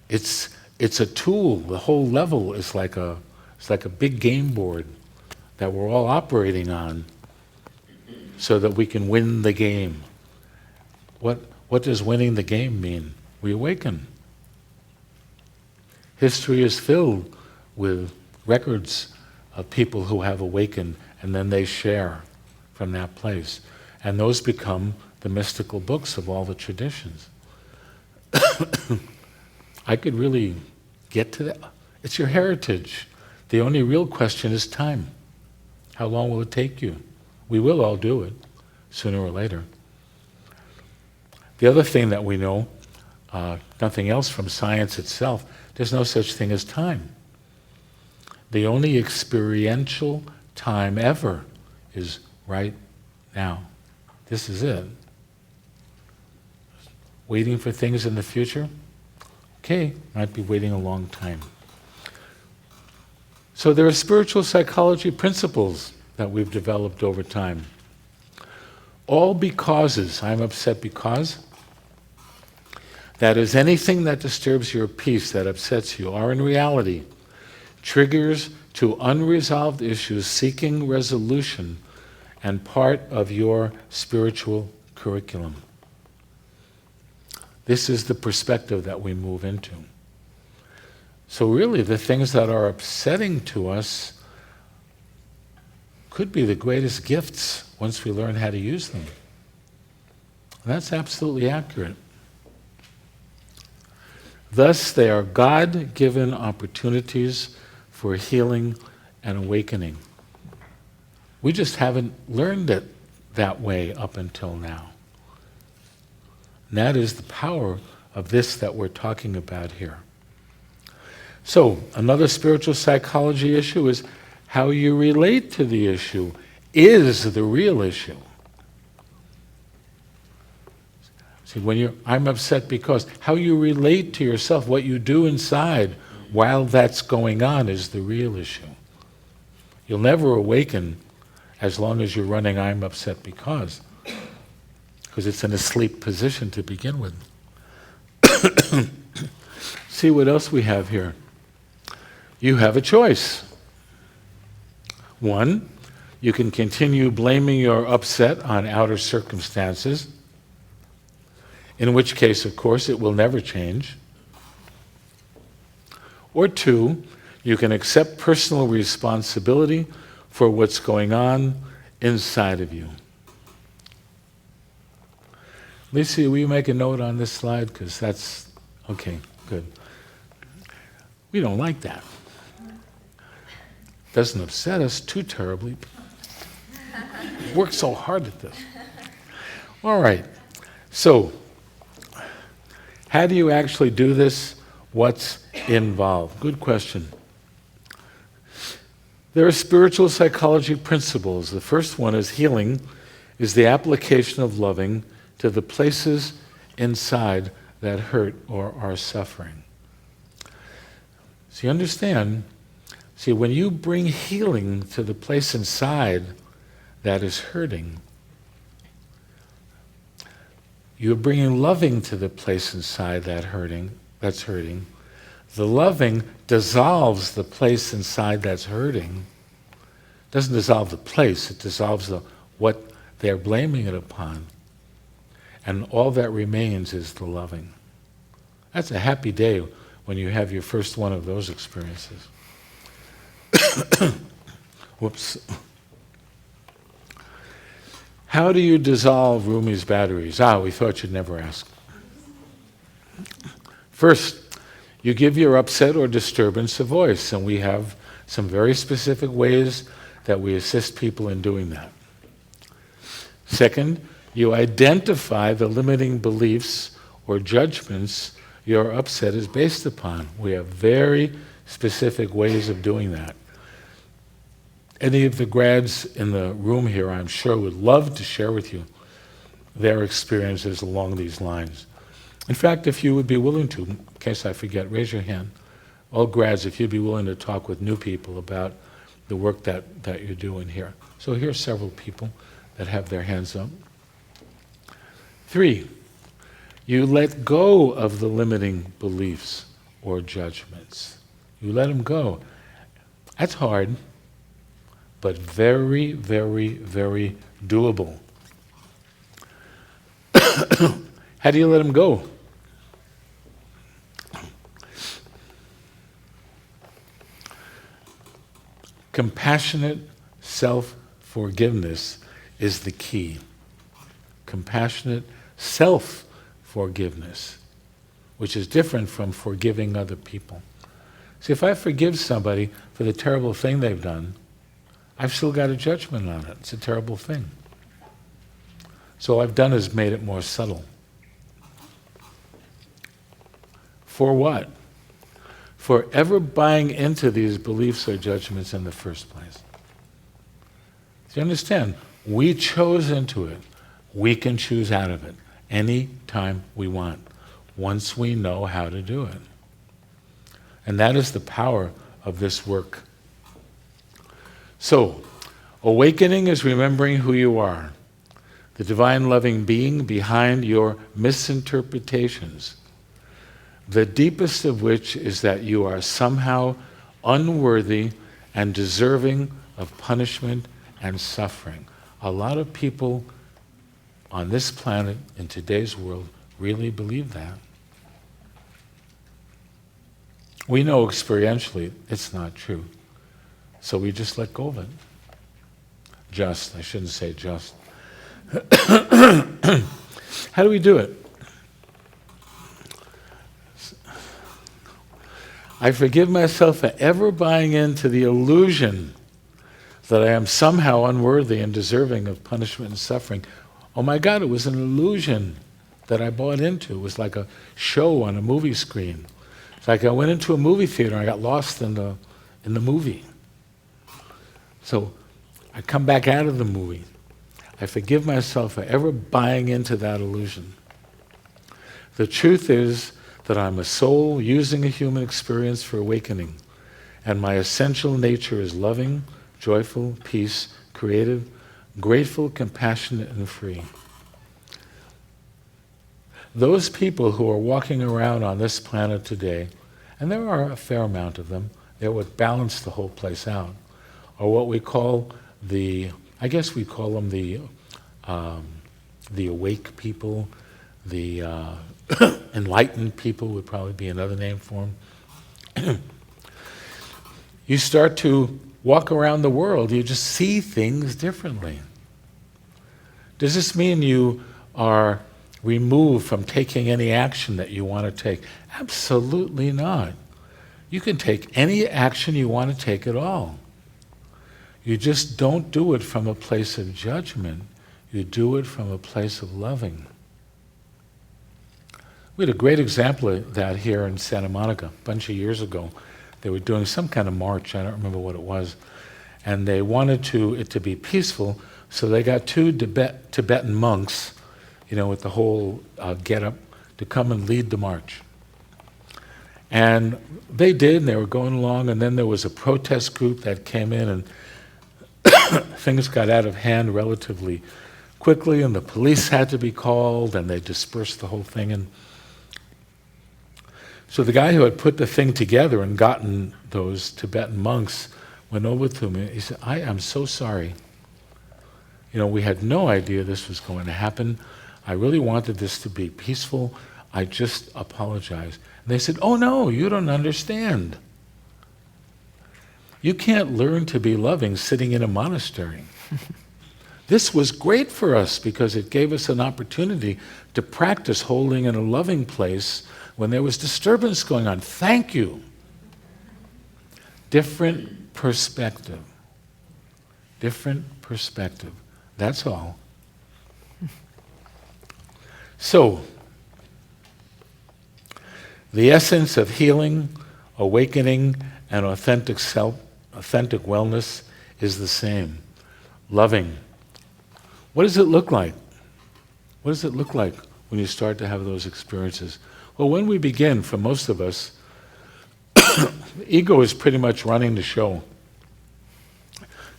It's a tool. The whole level is like a big game board that we're all operating on so that we can win the game. What does winning the game mean? We awaken. History is filled with records of people who have awakened, and then they share from that place. And those become the mystical books of all the traditions. I could really get to that. It's your heritage. The only real question is time. How long will it take you? We will all do it, sooner or later. The other thing that we know, nothing else from science itself, there's no such thing as time. The only experiential time ever is right now. This is it. Waiting for things in the future? Okay, might be waiting a long time. So there are spiritual psychology principles that we've developed over time. all becauses, I'm upset because, that is, anything that disturbs your peace, that upsets you, are in reality triggers to unresolved issues seeking resolution and part of your spiritual curriculum. This is the perspective that we move into. So really, the things that are upsetting to us could be the greatest gifts once we learn how to use them. And that's absolutely accurate. Thus, they are God-given opportunities for healing and awakening. We just haven't learned it that way up until now. And that is the power of this that we're talking about here. So, another spiritual psychology issue is how you relate to the issue is the real issue. See, when I'm upset because, how you relate to yourself, what you do inside while that's going on is the real issue. You'll never awaken as long as you're running I'm upset because it's an asleep position to begin with. See what else we have here. You have a choice. One, you can continue blaming your upset on outer circumstances, in which case, of course, it will never change. Or two, you can accept personal responsibility for what's going on inside of you. Lisa, will you make a note on this slide? Because that's, okay, good. We don't like that. Doesn't upset us too terribly. Work so hard at this. All right, so how do you actually do this? What's involved? Good question. There are spiritual psychology principles. The first one is healing is the application of loving to the places inside that hurt or are suffering. So you understand, see, when you bring healing to the place inside that is hurting, you're bringing loving to the place inside that's hurting. The loving dissolves the place inside that's hurting. It doesn't dissolve the place, it dissolves what they're blaming it upon. And all that remains is the loving. That's a happy day when you have your first one of those experiences. Whoops. How do you dissolve Rumi's batteries? We thought you'd never ask. First, you give your upset or disturbance a voice, and we have some very specific ways that we assist people in doing that. Second, you identify the limiting beliefs or judgments your upset is based upon. We have very specific ways of doing that. Any of the grads in the room here, I'm sure, would love to share with you their experiences along these lines. In fact, if you would be willing to, in case I forget, raise your hand. All grads, if you'd be willing to talk with new people about the work that you're doing here. So here's several people that have their hands up. 3, you let go of the limiting beliefs or judgments. You let them go. That's hard, but very, very, very doable. How do you let them go? Compassionate self-forgiveness is the key. Compassionate self-forgiveness, which is different from forgiving other people. See, if I forgive somebody for the terrible thing they've done, I've still got a judgment on it. It's a terrible thing. So all I've done is made it more subtle. For what? For ever buying into these beliefs or judgments in the first place. Do you understand? We chose into it. We can choose out of it any time we want, once we know how to do it. And that is the power of this work. So, awakening is remembering who you are. the divine loving being behind your misinterpretations, the deepest of which is that you are somehow unworthy and deserving of punishment and suffering. A lot of people on this planet, in today's world, really believe that. We know experientially it's not true, so we just let go of it. I shouldn't say just. How do we do it? I forgive myself for ever buying into the illusion that I am somehow unworthy and deserving of punishment and suffering. Oh my God, it was an illusion that I bought into. It was like a show on a movie screen. It's like I went into a movie theater and I got lost in the movie. So I come back out of the movie. I forgive myself for ever buying into that illusion. The truth is that I'm a soul using a human experience for awakening, and my essential nature is loving, joyful, peace, creative, grateful, compassionate, and free. Those people who are walking around on this planet today, and there are a fair amount of them, they're what balance the whole place out, are what we call the awake people, the enlightened people would probably be another name for them. You start to walk around the world, you just see things differently. Does this mean you are removed from taking any action that you want to take? Absolutely not. You can take any action you want to take at all. You just don't do it from a place of judgment. You do it from a place of loving. We had a great example of that here in Santa Monica a bunch of years ago. They were doing some kind of march, I don't remember what it was, and they wanted it to be peaceful, so they got two Tibetan monks, with the whole get-up, to come and lead the march. And they did, and they were going along, and then there was a protest group that came in, and things got out of hand relatively quickly, and the police had to be called, and they dispersed the whole thing. And so the guy who had put the thing together and gotten those Tibetan monks went over to me. He said, I am so sorry. We had no idea this was going to happen. I really wanted this to be peaceful. I just apologize. And they said, oh no, you don't understand. You can't learn to be loving sitting in a monastery. This was great for us because it gave us an opportunity to practice holding in a loving place when there was disturbance going on. Thank you. Different perspective. Different perspective. That's all. So, the essence of healing, awakening, and authentic wellness is the same. Loving. What does it look like? What does it look like when you start to have those experiences? Well, when we begin, for most of us, ego is pretty much running the show.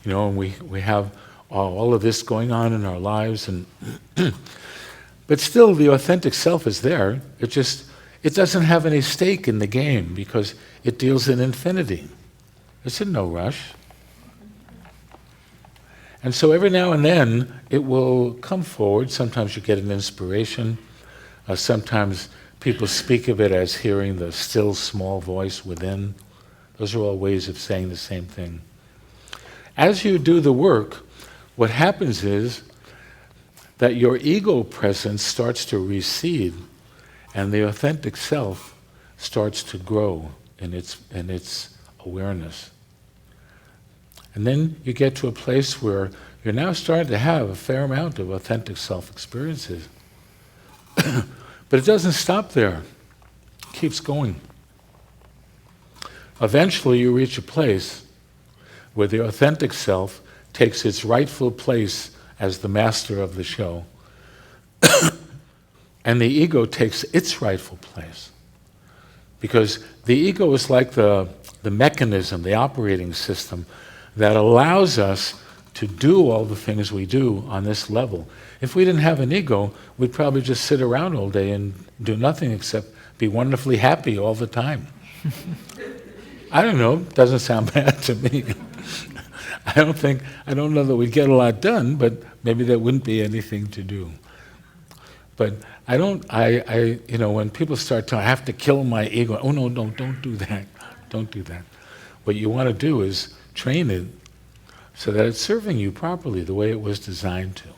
And we have all of this going on in our lives, and but still the authentic self is there. It doesn't have any stake in the game because it deals in infinity. It's in no rush. And so every now and then it will come forward. Sometimes you get an inspiration. Sometimes people speak of it as hearing the still small voice within. Those are all ways of saying the same thing. As you do the work, what happens is that your ego presence starts to recede and the authentic self starts to grow in its awareness. And then you get to a place where you're now starting to have a fair amount of authentic self experiences. But it doesn't stop there. It keeps going. Eventually you reach a place where the authentic self takes its rightful place as the master of the show, and the ego takes its rightful place. Because the ego is like the mechanism, the operating system, that allows us to do all the things we do on this level. If we didn't have an ego, we'd probably just sit around all day and do nothing except be wonderfully happy all the time. I don't know, doesn't sound bad to me. I don't know that we'd get a lot done, but maybe there wouldn't be anything to do. But when people start to, I have to kill my ego, oh no, don't do that. Don't do that. What you want to do is train it so that it's serving you properly the way it was designed to.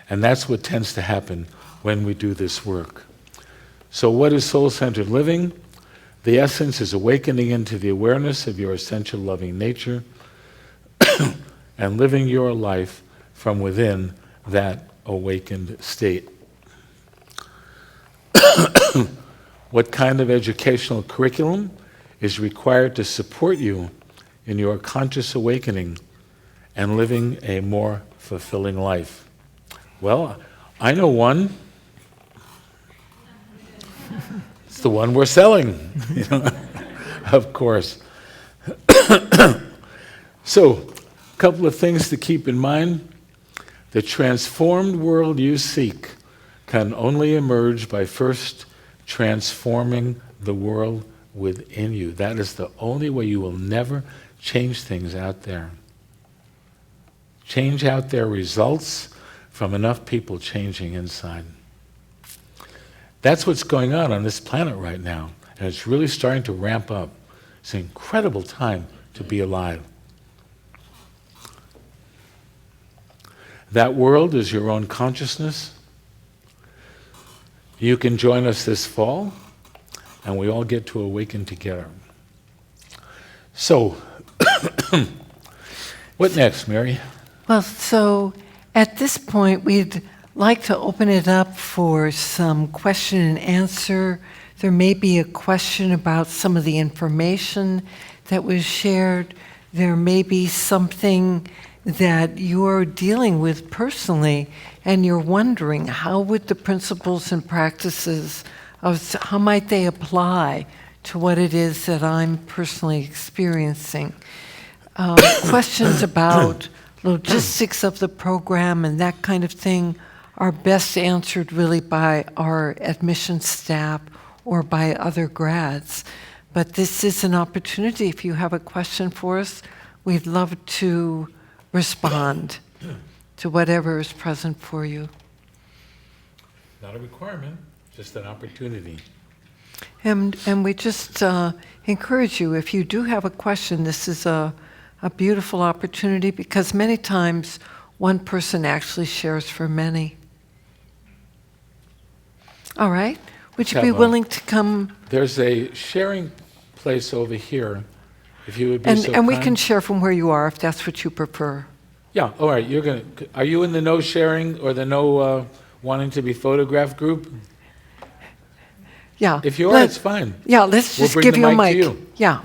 And that's what tends to happen when we do this work. So what is soul-centered living? The essence is awakening into the awareness of your essential loving nature and living your life from within that awakened state. What kind of educational curriculum is required to support you in your conscious awakening and living a more fulfilling life? Well, I know one. It's the one we're selling, of course. So, a couple of things to keep in mind. The transformed world you seek can only emerge by first transforming the world within you. That is the only way. You will never change things out there. Change out there results from enough people changing inside. That's what's going on this planet right now, and it's really starting to ramp up. It's an incredible time to be alive. That world is your own consciousness. You can join us this fall, and we all get to awaken together. So, what next, Mary? Well, so at this point, we'd like to open it up for some question and answer. There may be a question about some of the information that was shared. There may be something that you're dealing with personally, and you're wondering, how would the principles and practices how might they apply to what it is that I'm personally experiencing? Questions about logistics of the program and that kind of thing are best answered really by our admissions staff or by other grads. But this is an opportunity. If you have a question for us, we'd love to respond to whatever is present for you. Not a requirement, just an opportunity. And we just encourage you, if you do have a question, this is a beautiful opportunity, because many times one person actually shares for many. All right. Would you be willing to come? There's a sharing place over here, if you would be so kind. And we can share from where you are, if that's what you prefer. Yeah, all right. Are you in the no sharing or the no wanting to be photographed group? Yeah. If you are, it's fine. Yeah, let's just We'll give bring you a the mic mic. to you. Yeah.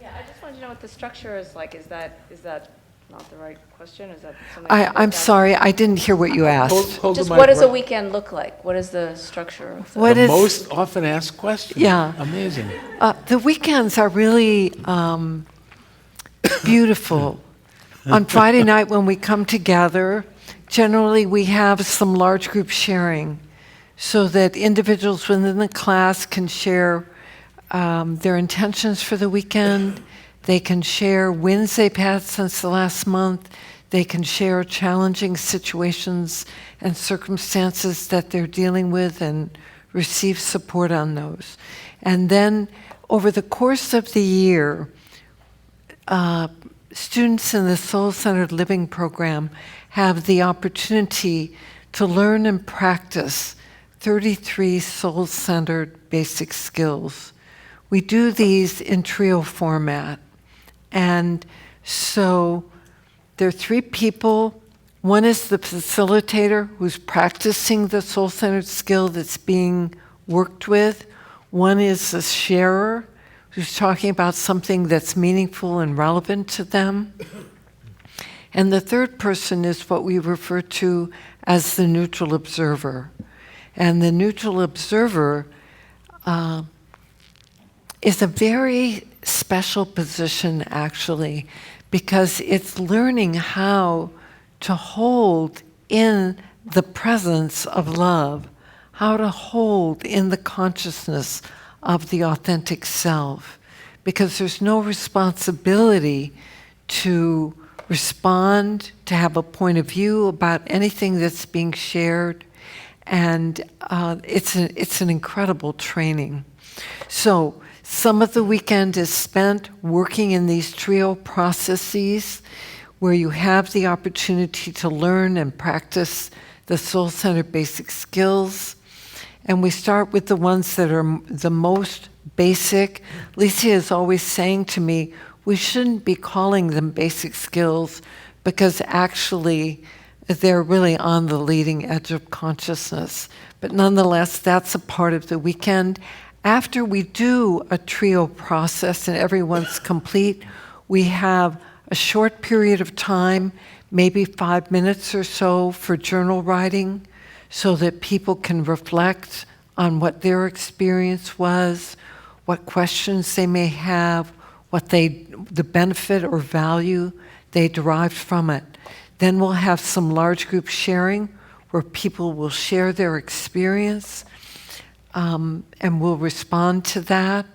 I just wanted to know what the structure is like. Is that not the right question? Is that something? I'm sorry, I didn't hear what you asked. Hold Just the mic what does a right- weekend look like? What is the structure of the? What the is- most often asked question. Yeah. Amazing. The weekends are really beautiful. On Friday night when we come together, generally we have some large group sharing so that individuals within the class can share their intentions for the weekend. They can share wins they've had since the last month. They can share challenging situations and circumstances that they're dealing with and receive support on those. And then over the course of the year, students in the Soul-Centered Living program have the opportunity to learn and practice 33 soul-centered basic skills. We do these in trio format. And so there are 3 people. One is the facilitator who's practicing the soul-centered skill that's being worked with. One is the sharer who's talking about something that's meaningful and relevant to them. And the third person is what we refer to as the neutral observer. And the neutral observer is a very special position, actually, because it's learning how to hold in the presence of love, how to hold in the consciousness of the authentic self, because there's no responsibility to respond, to have a point of view about anything that's being shared, and it's an incredible training. So some of the weekend is spent working in these trio processes where you have the opportunity to learn and practice the soul-centered basic skills. And we start with the ones that are the most basic. Licia is always saying to me, we shouldn't be calling them basic skills because actually they're really on the leading edge of consciousness. But nonetheless, that's a part of the weekend. After we do a trio process and everyone's complete, we have a short period of time, maybe 5 minutes or so, for journal writing so that people can reflect on what their experience was, what questions they may have, the benefit or value they derived from it. Then we'll have some large group sharing where people will share their experience, and we'll respond to that.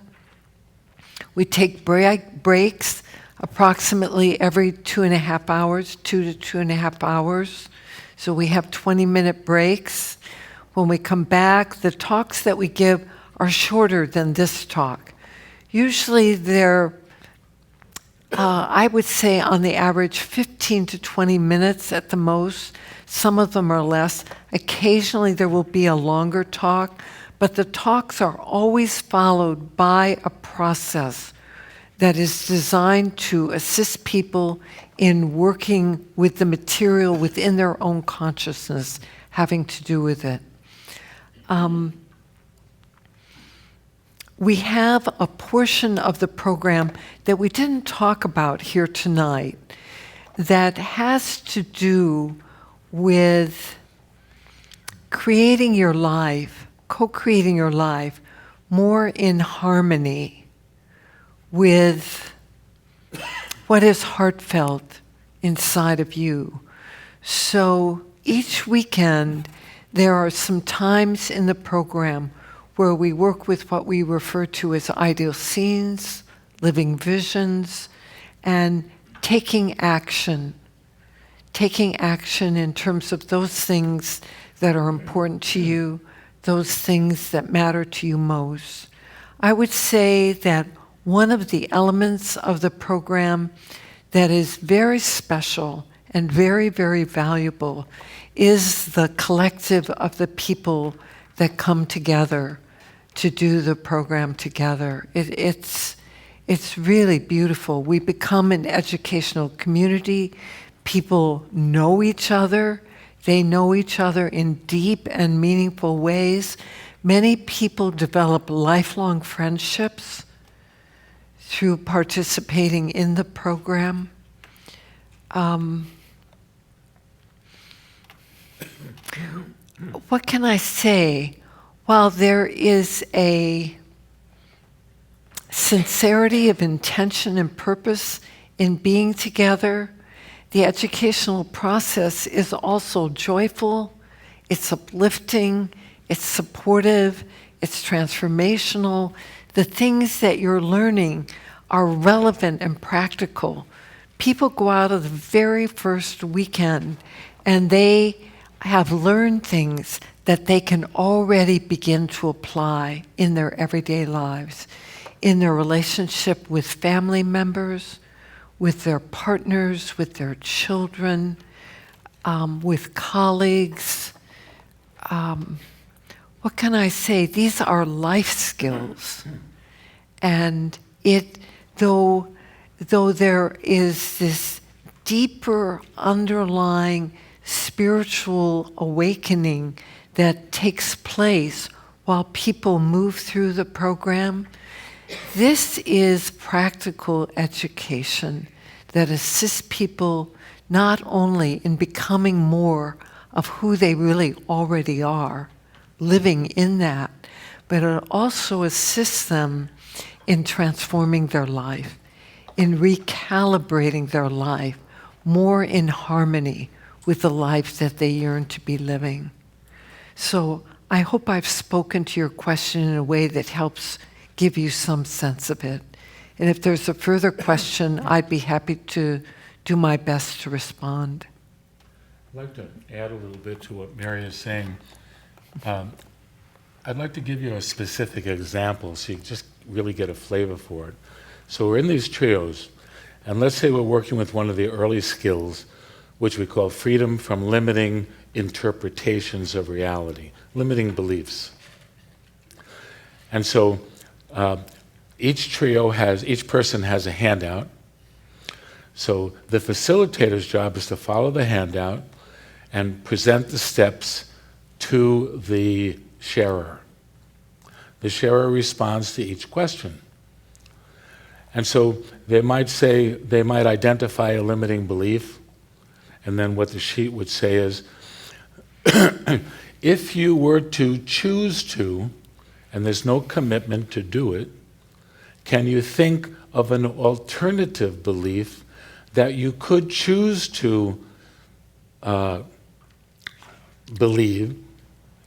We take breaks approximately every 2.5 hours, 2 to 2.5 hours. So we have 20-minute breaks. When we come back, the talks that we give are shorter than this talk. Usually they're, I would say on the average, 15 to 20 minutes at the most. Some of them are less. Occasionally there will be a longer talk, but the talks are always followed by a process that is designed to assist people in working with the material within their own consciousness having to do with it. We have a portion of the program that we didn't talk about here tonight that has to do with creating your life, co-creating your life more in harmony with what is heartfelt inside of you. So each weekend, there are some times in the program where we work with what we refer to as ideal scenes, living visions, and taking action in terms of those things that are important to you, those things that matter to you most. I would say that one of the elements of the program that is very special and very, very valuable is the collective of the people that come together to do the program together. It's really beautiful. We become an educational community. People know each other. They know each other in deep and meaningful ways. Many people develop lifelong friendships through participating in the program. What can I say? While there is a sincerity of intention and purpose in being together, the educational process is also joyful, it's uplifting, it's supportive, it's transformational. The things that you're learning are relevant and practical. People go out of the very first weekend and they have learned things that they can already begin to apply in their everyday lives, in their relationship with family members, with their partners, with their children, with colleagues. What can I say? These are life skills. And though there is this deeper underlying spiritual awakening that takes place while people move through the program, this is practical education that assists people not only in becoming more of who they really already are, living in that, but it also assists them in transforming their life, in recalibrating their life more in harmony with the life that they yearn to be living. So I hope I've spoken to your question in a way that helps give you some sense of it. And if there's a further question, I'd be happy to do my best to respond. I'd like to add a little bit to what Mary is saying. I'd like to give you a specific example so you just really get a flavor for it. So we're in these trios, and let's say we're working with one of the early skills, which we call freedom from limiting interpretations of reality, limiting beliefs. And so each person has a handout. So the facilitator's job is to follow the handout and present the steps to the sharer. The sharer responds to each question. And so they might identify a limiting belief, and then what the sheet would say is, if you were to choose to, and there's no commitment to do it, can you think of an alternative belief that you could choose to believe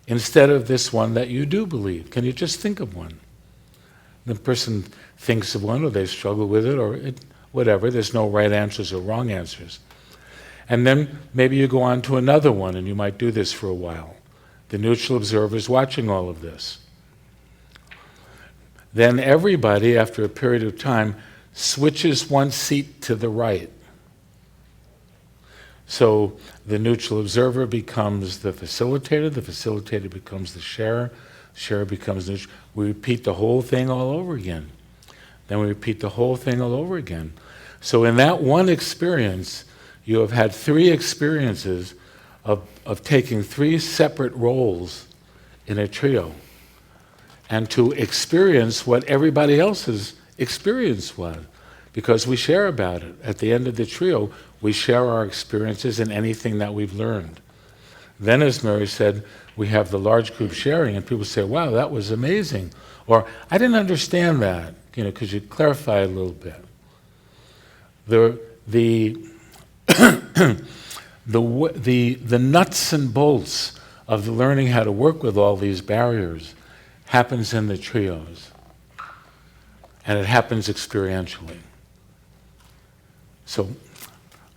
instead of this one that you do believe? Can you just think of one? The person thinks of one, or they struggle with it, or whatever. There's no right answers or wrong answers. And then maybe you go on to another one, and you might do this for a while. The neutral observer is watching all of this. Then everybody, after a period of time, switches one seat to the right. So the neutral observer becomes the facilitator becomes the sharer becomes neutral. We repeat the whole thing all over again. Then we repeat the whole thing all over again. So in that one experience, you have had 3 experiences of taking 3 separate roles in a trio, and to experience what everybody else's experience was, because we share about it. At the end of the trio, we share our experiences and anything that we've learned. Then, as Mary said, we have the large group sharing, and people say, wow, that was amazing. Or, I didn't understand that, could you clarify a little bit? The nuts and bolts of the learning how to work with all these barriers happens in the trios, and it happens experientially. So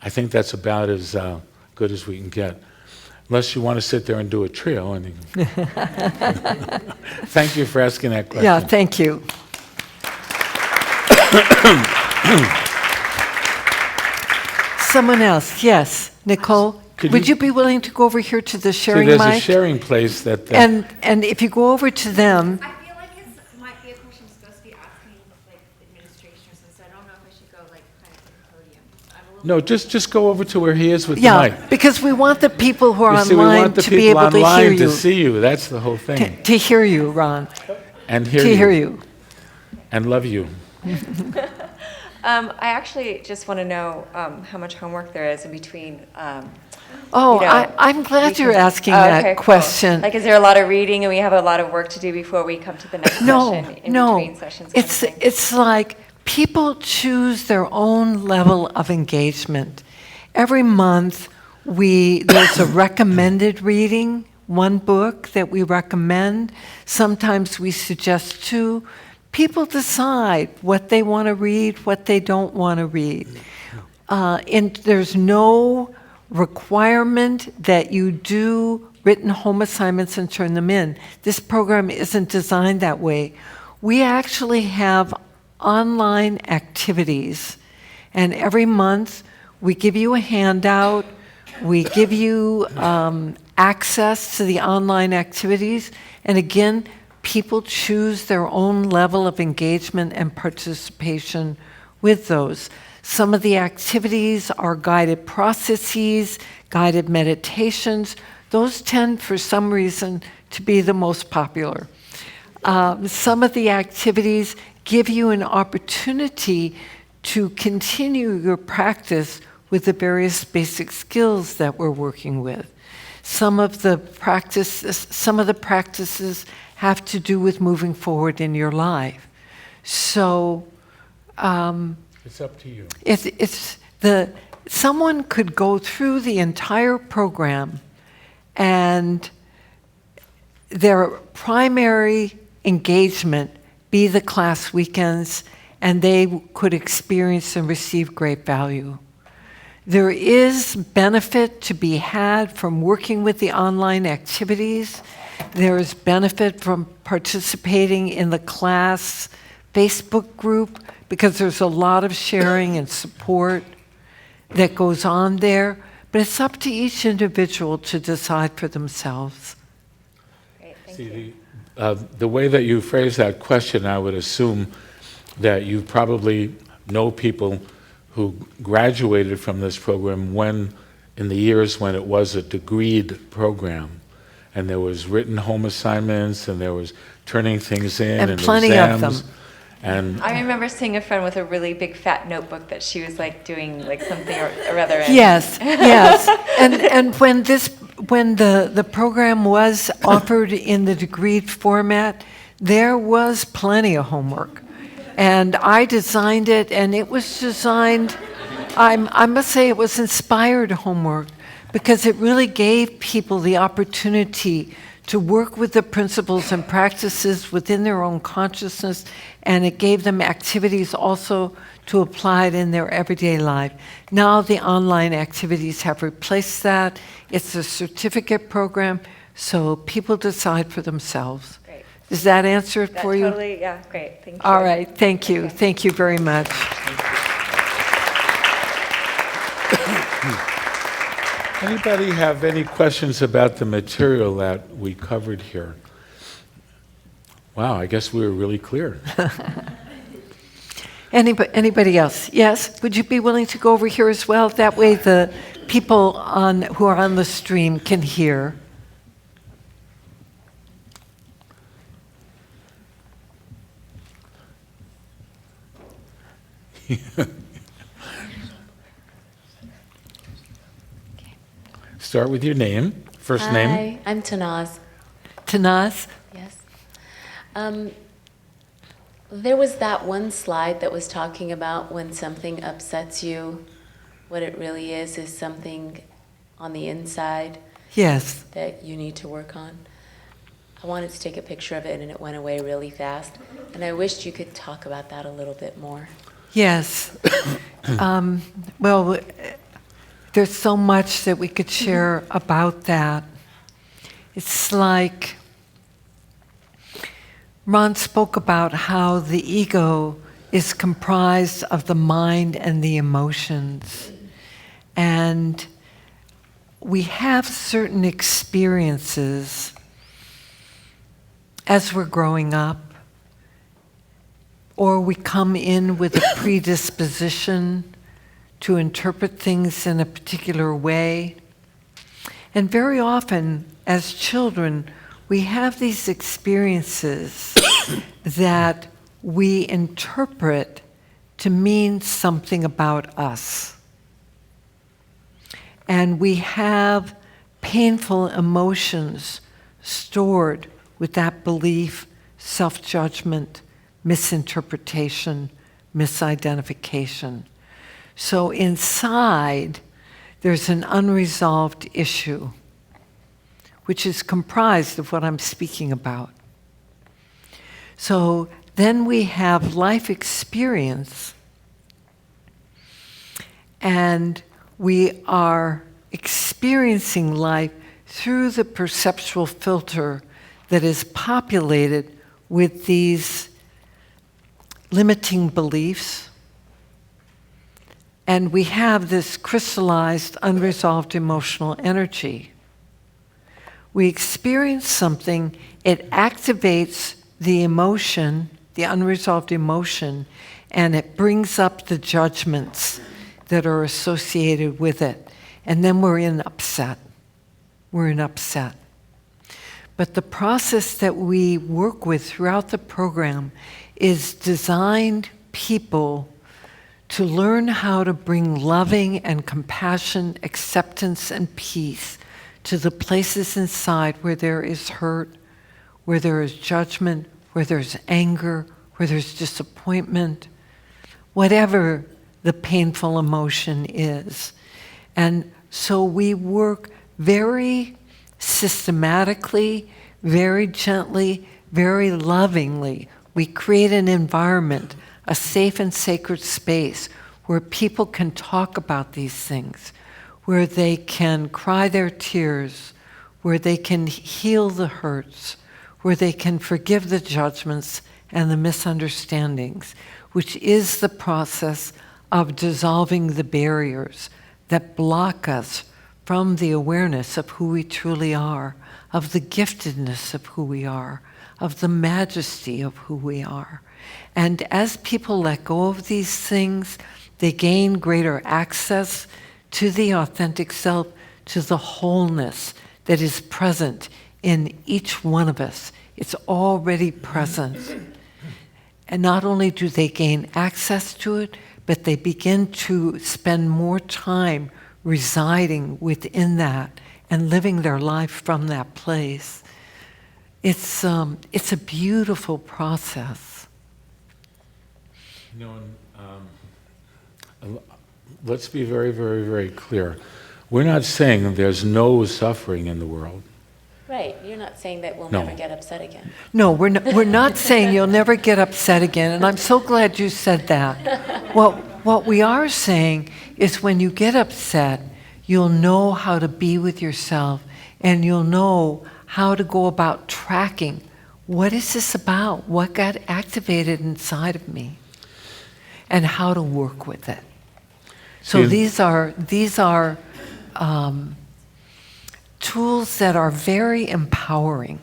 I think that's about as good as we can get, unless you want to sit there and do a trio. Thank you for asking that question. Yeah, thank you. Someone else, yes. Nicole, would you be willing to go over here to the sharing mic? There's a sharing place that... And if you go over to them... I feel like it might be a question I'm supposed to be asking, like, administration or something, so I don't know if I should go, like, kind of to the podium. No, just go over to where he is with the mic. Yeah, because we want the people who are we online to be able to hear you. To see you, that's the whole thing. To hear you, Ron. And hear you. And love you. I actually just want to know how much homework there is in between. I'm glad you're asking that question. Cool. Like, is there a lot of reading and we have a lot of work to do before we come to the next session in between sessions? It's like people choose their own level of engagement. Every month, there's a recommended reading, one book that we recommend. Sometimes we suggest 2. People decide what they want to read, what they don't want to read. And there's no requirement that you do written home assignments and turn them in. This program isn't designed that way. We actually have online activities, and every month we give you a handout, we give you access to the online activities, and again, people choose their own level of engagement and participation with those. Some of the activities are guided processes, guided meditations. Those tend, for some reason, to be the most popular. Some of the activities give you an opportunity to continue your practice with the various basic skills that we're working with. Some of the practices have to do with moving forward in your life. So, It's up to you. Someone could go through the entire program and their primary engagement be the class weekends, and they could experience and receive great value. There is benefit to be had from working with the online activities. There is benefit from participating in the class Facebook group because there's a lot of sharing and support that goes on there. But it's up to each individual to decide for themselves. Great, thank See, you. the way that you phrase that question, I would assume that you probably know people who graduated from this program in the years when it was a degreed program, and there was written home assignments, and there was turning things in, And plenty of exams, them. and I remember seeing a friend with a really big fat notebook that she was like doing like something or other. Yes, yes. And when the program was offered in the degreed format, there was plenty of homework. And I designed it, and it was designed, I must say it was inspired homework, because it really gave people the opportunity to work with the principles and practices within their own consciousness, and it gave them activities also to apply it in their everyday life. Now the online activities have replaced that. It's a certificate program, so people decide for themselves. Great. Does that answer it That for you? totally, yeah, great, thank you. All right, thank you. Okay. Thank you very much. Anybody have any questions about the material that we covered here? Wow, I guess we were really clear. Anybody else? Yes? Would you be willing to go over here as well? That way the people who are on the stream can hear. Start with your name, first name. Hi, I'm Tanaz. Tanaz? Yes. There was that one slide that was talking about when something upsets you, what it really is something on the inside Yes. that you need to work on. I wanted to take a picture of it and it went away really fast. And I wished you could talk about that a little bit more. Yes. Well, there's so much that we could share about that. It's like Ron spoke about how the ego is comprised of the mind and the emotions. And we have certain experiences as we're growing up, or we come in with a predisposition to interpret things in a particular way. And very often, as children, we have these experiences that we interpret to mean something about us. And we have painful emotions stored with that belief, self-judgment, misinterpretation, misidentification. So inside, there's an unresolved issue, which is comprised of what I'm speaking about. So then we have life experience, and we are experiencing life through the perceptual filter that is populated with these limiting beliefs. And we have this crystallized, unresolved emotional energy. We experience something, it activates the emotion, the unresolved emotion, and it brings up the judgments that are associated with it. And then we're in upset. We're in upset. But the process that we work with throughout the program is designed people to learn how to bring loving and compassion, acceptance and peace to the places inside where there is hurt, where there is judgment, where there's anger, where there's disappointment, whatever the painful emotion is. And so we work very systematically, very gently, very lovingly. We create an environment, a safe and sacred space where people can talk about these things, where they can cry their tears, where they can heal the hurts, where they can forgive the judgments and the misunderstandings, which is the process of dissolving the barriers that block us from the awareness of who we truly are, of the giftedness of who we are, of the majesty of who we are. And as people let go of these things, they gain greater access to the authentic self, to the wholeness that is present in each one of us. It's already present. And not only do they gain access to it, but they begin to spend more time residing within that and living their life from that place. It's a beautiful process. You know, let's be very, very, very clear. We're not saying there's no suffering in the world. Right, you're not saying that we'll No. never get upset again. No, we're not saying you'll never get upset again, and I'm so glad you said that. What we are saying is when you get upset, you'll know how to be with yourself, and you'll know how to go about tracking. What is this about? What got activated inside of me? And how to work with it. So See, these are tools that are very empowering.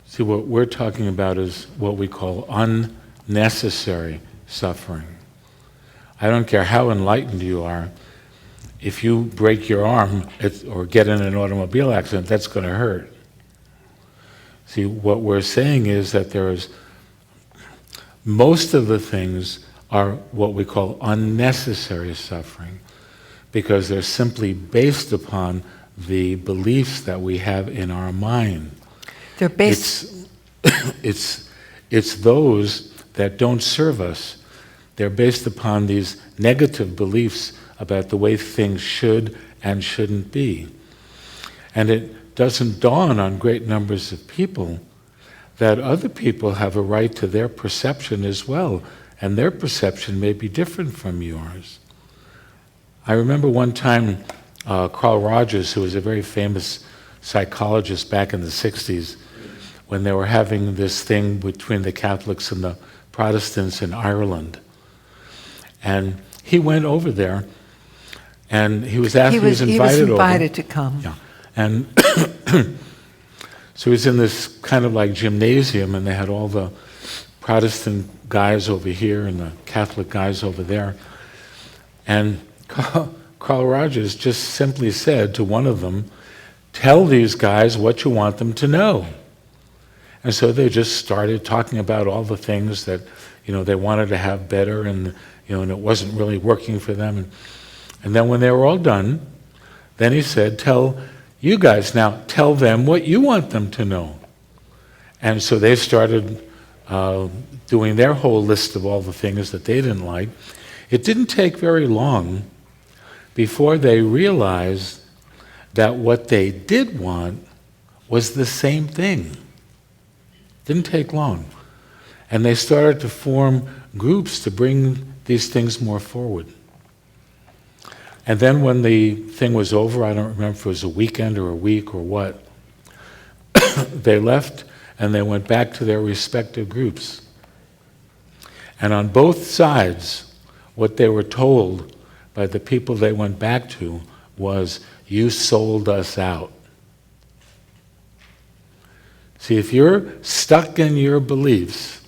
See, what we're talking about is what we call unnecessary suffering. I don't care how enlightened you are, if you break your arm or get in an automobile accident, that's going to hurt. See, what we're saying is that most of the things are what we call unnecessary suffering, because they're simply based upon the beliefs that we have in our mind. They're based. It's those that don't serve us. They're based upon these negative beliefs about the way things should and shouldn't be. And it doesn't dawn on great numbers of people that other people have a right to their perception as well, and their perception may be different from yours. I remember one time Carl Rogers, who was a very famous psychologist back in the 60s, when they were having this thing between the Catholics and the Protestants in Ireland. And he went over there, and he was invited to come. Yeah. And so he was in this kind of like gymnasium, and they had all the Protestant guys over here and the Catholic guys over there. And Carl Rogers just simply said to one of them, "Tell these guys what you want them to know." And so they just started talking about all the things that, they wanted to have better, and, and it wasn't really working for them. And then when they were all done, then he said, "Tell you guys now, tell them what you want them to know." And so they started doing their whole list of all the things that they didn't like. It didn't take very long before they realized that what they did want was the same thing. Didn't take long. And they started to form groups to bring these things more forward. And then when the thing was over, I don't remember if it was a weekend or a week or what, they left and they went back to their respective groups. And on both sides, what they were told by the people they went back to was, "You sold us out." See, if you're stuck in your beliefs,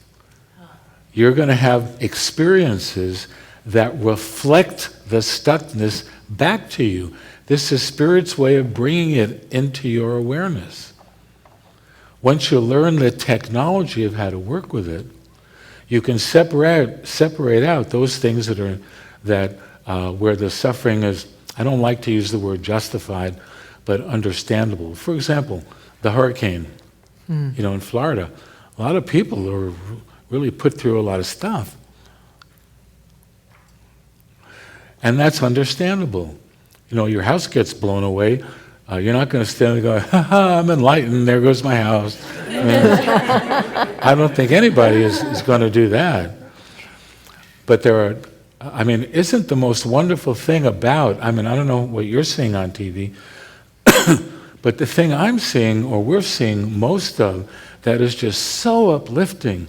you're going to have experiences that reflect the stuckness back to you. This is Spirit's way of bringing it into your awareness. Once you learn the technology of how to work with it, you can separate out those things that where the suffering is, I don't like to use the word justified, but understandable. For example, the hurricane, in Florida. A lot of people are really put through a lot of stuff. And that's understandable. You know, your house gets blown away. You're not going to stand there going, ha ha, I'm enlightened, there goes my house. I don't think anybody is going to do that. But isn't the most wonderful thing about, I don't know what you're seeing on TV, but the thing I'm seeing, or we're seeing most of, that is just so uplifting,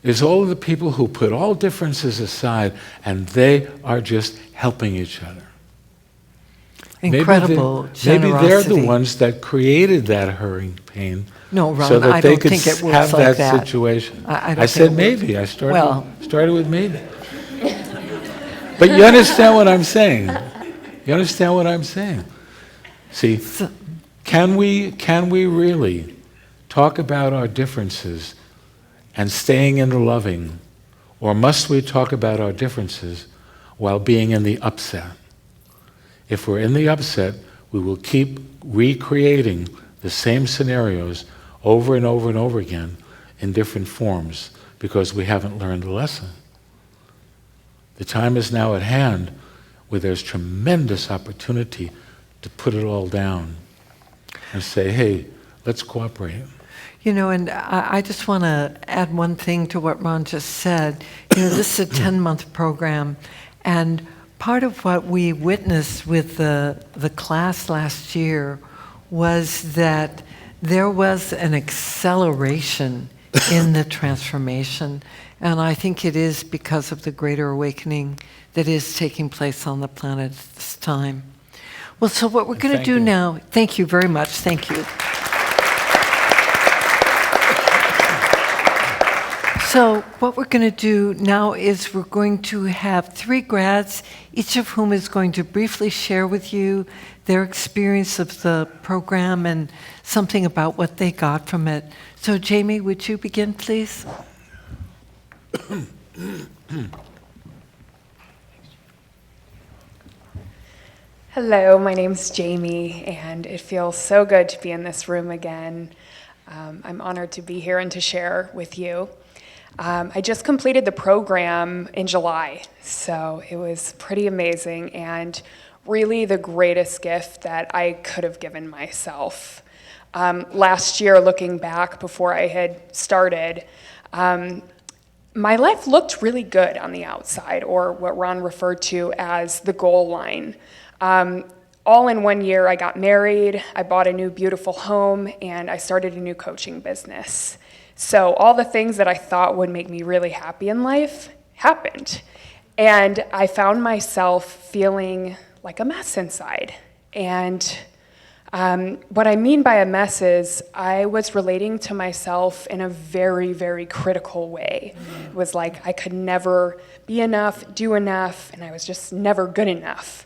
is all of the people who put all differences aside and they are just helping each other. Incredible maybe they're generosity. the ones that created that hurricane. No, Ron, so that I they don't could think it works have like that that. situation. I don't I said think it works. maybe. I Well. started with maybe. But you understand what I'm saying? You understand what I'm saying? See, can we really talk about our differences and staying in the loving, or must we talk about our differences while being in the upset? If we're in the upset, we will keep recreating the same scenarios over and over and over again in different forms because we haven't learned the lesson. The time is now at hand where there's tremendous opportunity to put it all down and say, hey, let's cooperate. You know, and I just want to add one thing to what Ron just said. You know, this is a 10-month program, and part of what we witnessed with the class last year was that there was an acceleration in the transformation, and I think it is because of the greater awakening that is taking place on the planet at this time. Well, so what we're going to do now, thank you very much, thank you. So what we're going to do now is we're going to have 3 grads, each of whom is going to briefly share with you their experience of the program and something about what they got from it. So Jamie, would you begin, please? Hello, my name's Jamie, and it feels so good to be in this room again. I'm honored to be here and to share with you. I just completed the program in July, so it was pretty amazing and really the greatest gift that I could have given myself. Last year, looking back before I had started, my life looked really good on the outside, or what Ron referred to as the goal line. All in 1 year, I got married, I bought a new beautiful home, and I started a new coaching business. So all the things that I thought would make me really happy in life happened. And I found myself feeling like a mess inside. And what I mean by a mess is I was relating to myself in a very, very critical way. It was like I could never be enough, do enough, and I was just never good enough.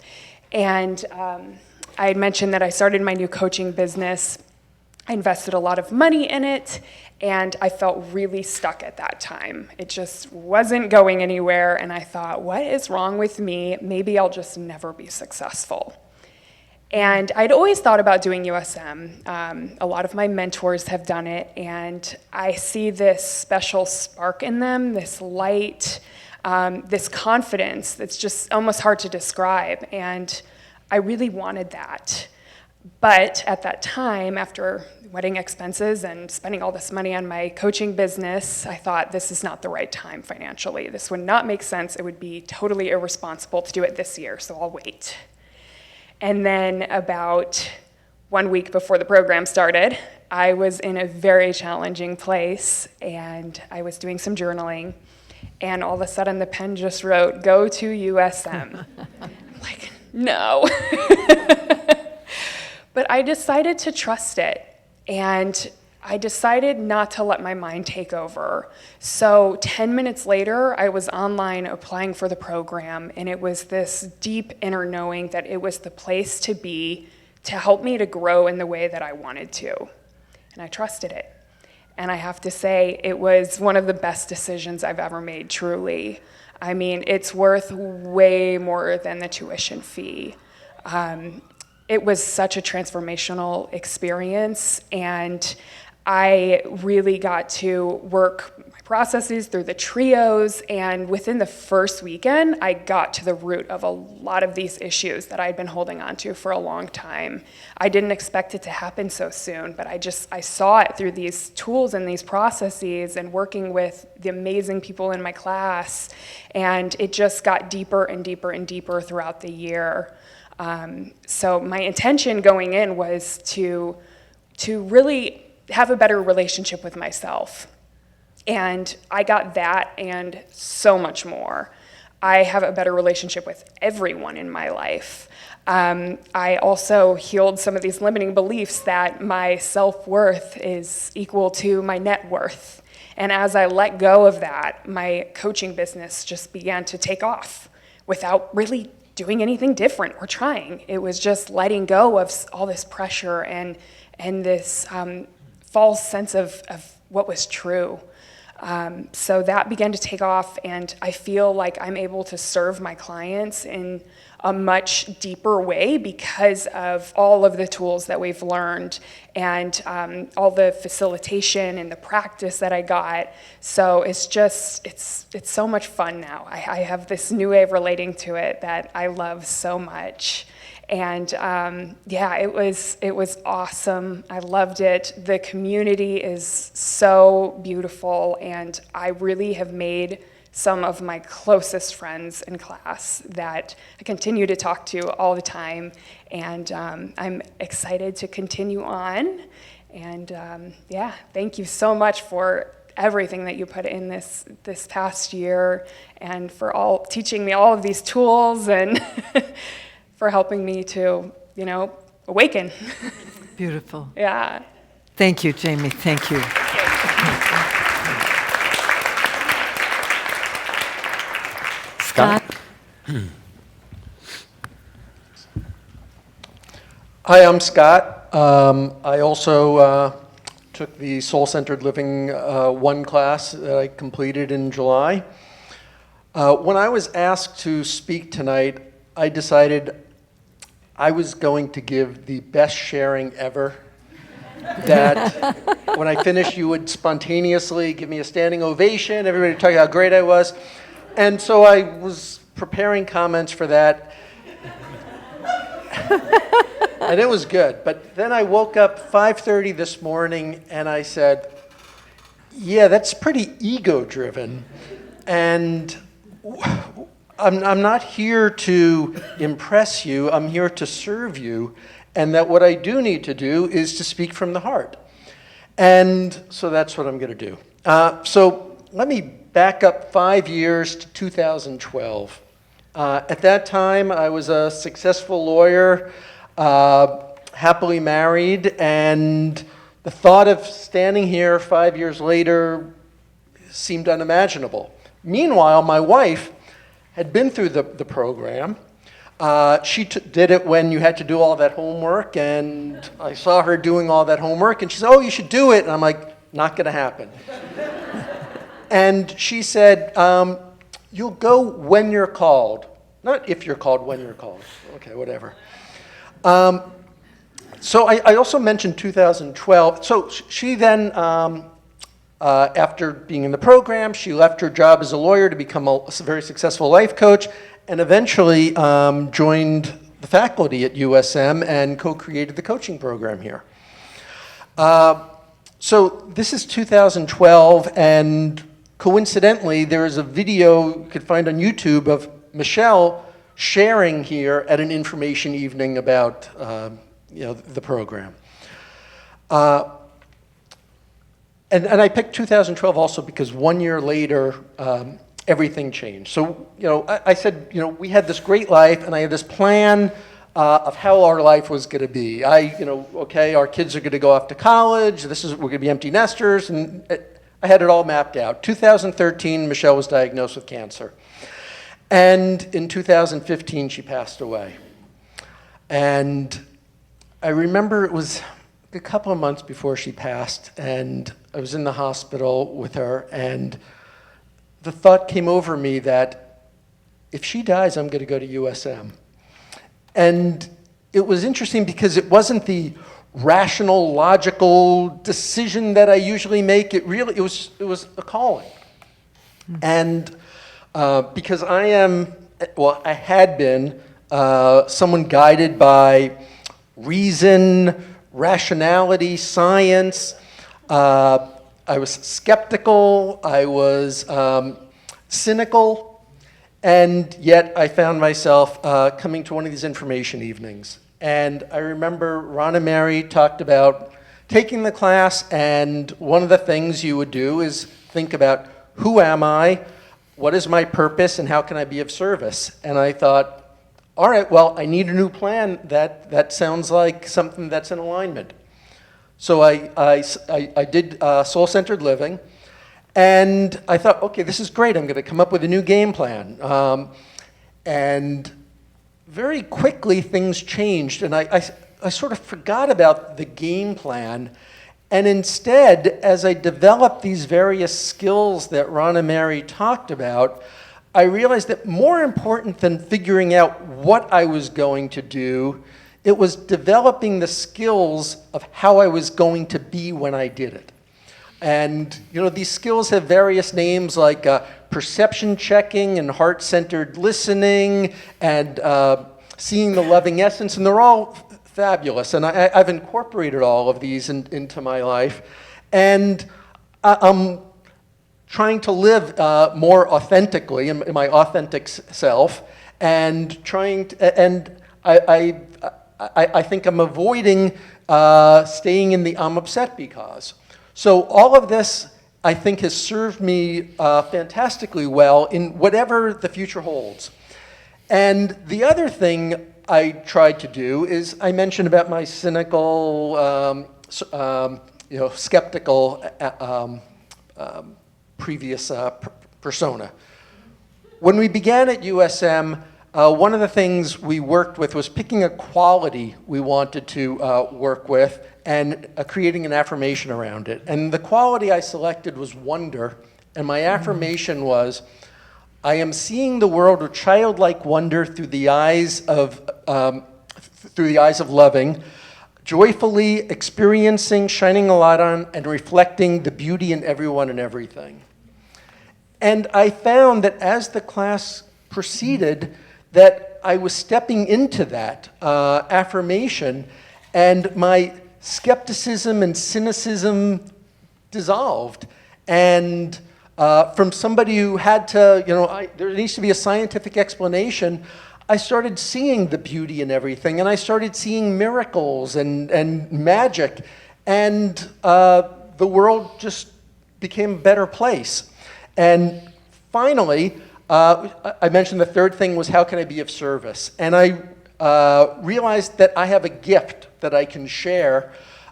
And I had mentioned that I started my new coaching business. I invested a lot of money in it, and I felt really stuck at that time. It just wasn't going anywhere, and I thought, what is wrong with me? Maybe I'll just never be successful. And I'd always thought about doing USM. A lot of my mentors have done it, and I see this special spark in them, this light, this confidence that's just almost hard to describe, and I really wanted that. But at that time, after wedding expenses and spending all this money on my coaching business, I thought this is not the right time financially. This would not make sense. It would be totally irresponsible to do it this year, so I'll wait. And then about 1 week before the program started, I was in a very challenging place, and I was doing some journaling, and all of a sudden the pen just wrote, "Go to USM." I'm like, no. But I decided to trust it, and I decided not to let my mind take over. So 10 minutes later, I was online applying for the program, and it was this deep inner knowing that it was the place to be to help me to grow in the way that I wanted to. And I trusted it. And I have to say, it was one of the best decisions I've ever made, truly. I mean, it's worth way more than the tuition fee. It was such a transformational experience, and I really got to work my processes through the trios, and within the first weekend, I got to the root of a lot of these issues that I'd been holding on to for a long time. I didn't expect it to happen so soon, but I saw it through these tools and these processes and working with the amazing people in my class, and it just got deeper and deeper and deeper throughout the year. So my intention going in was to really have a better relationship with myself. And I got that and so much more. I have a better relationship with everyone in my life. I also healed some of these limiting beliefs that my self-worth is equal to my net worth. And as I let go of that, my coaching business just began to take off without really doing anything different or trying. It was just letting go of all this pressure and this false sense of what was true. So that began to take off, and I feel like I'm able to serve my clients in a much deeper way because of all of the tools that we've learned and all the facilitation and the practice that I got. So it's so much fun now. I have this new way of relating to it that I love so much. And yeah, it was awesome. I loved it. The community is so beautiful, and I really have made some of my closest friends in class that I continue to talk to all the time. And I'm excited to continue on. And yeah, thank you so much for everything that you put in this past year, and for teaching me all of these tools, and for helping me to, awaken. Beautiful. Yeah. Thank you, Jamie. Thank you. Scott? Hi, I'm Scott. I also took the Soul-Centered Living 1 class that I completed in July. When I was asked to speak tonight, I decided I was going to give the best sharing ever. That when I finished, you would spontaneously give me a standing ovation, everybody would tell you how great I was. And so I was preparing comments for that. And it was good. But then I woke up 5:30 this morning and I said, yeah, that's pretty ego-driven. And I'm not here to impress you, I'm here to serve you, and that what I do need to do is to speak from the heart. And so that's what I'm going to do. So let me back up 5 years to 2012. At that time, I was a successful lawyer, happily married, and the thought of standing here 5 years later seemed unimaginable. Meanwhile, my wife had been through the program. She did it when you had to do all that homework, and I saw her doing all that homework, and she said, oh, you should do it. And I'm like, not going to happen. And she said, you'll go when you're called. Not if you're called, when you're called. Okay, whatever. So I also mentioned 2012. So she then, after being in the program, she left her job as a lawyer to become a very successful life coach, and eventually joined the faculty at USM and co-created the coaching program here. So this is 2012, and coincidentally, there is a video you could find on YouTube of Michelle sharing here at an information evening about the program. And I picked 2012 also because 1 year later, everything changed. So, I said, we had this great life, and I had this plan of how our life was going to be. Okay, our kids are going to go off to college. We're going to be empty nesters, and I had it all mapped out. 2013, Michelle was diagnosed with cancer. And in 2015, she passed away. And I remember it was a couple of months before she passed, and I was in the hospital with her, and the thought came over me that if she dies, I'm going to go to USM. And it was interesting because it wasn't the rational, logical decision that I usually make. It was a calling. And because I had been someone guided by reason, rationality, science. I was skeptical, I was cynical, and yet I found myself coming to one of these information evenings. And I remember Ron and Mary talked about taking the class, and one of the things you would do is think about, who am I, what is my purpose, and how can I be of service? And I thought, all right, well, I need a new plan that sounds like something that's in alignment. So I did soul-centered living, and I thought, okay, this is great. I'm going to come up with a new game plan. And very quickly, things changed, and I sort of forgot about the game plan. And instead, as I developed these various skills that Ron and Mary talked about, I realized that more important than figuring out what I was going to do, it was developing the skills of how I was going to be when I did it. And these skills have various names like perception checking and heart-centered listening and seeing the loving essence, and they're all fabulous. And I've incorporated all of these into my life. And I'm trying to live more authentically in my authentic self, and I think I'm avoiding staying in the I'm upset because. So all of this, I think, has served me fantastically well in whatever the future holds. And the other thing I tried to do is, I mentioned about my cynical, skeptical previous persona. When we began at USM, one of the things we worked with was picking a quality we wanted to work with and creating an affirmation around it. And the quality I selected was wonder, and my affirmation was, I am seeing the world with childlike wonder through the eyes of loving, joyfully experiencing, shining a light on, and reflecting the beauty in everyone and everything. And I found that as the class proceeded, that I was stepping into that affirmation, and my skepticism and cynicism dissolved. And from somebody who had to, there needs to be a scientific explanation, I started seeing the beauty in everything, and I started seeing miracles and magic, and the world just became a better place. And finally, I mentioned the third thing was, how can I be of service? And I realized that I have a gift that I can share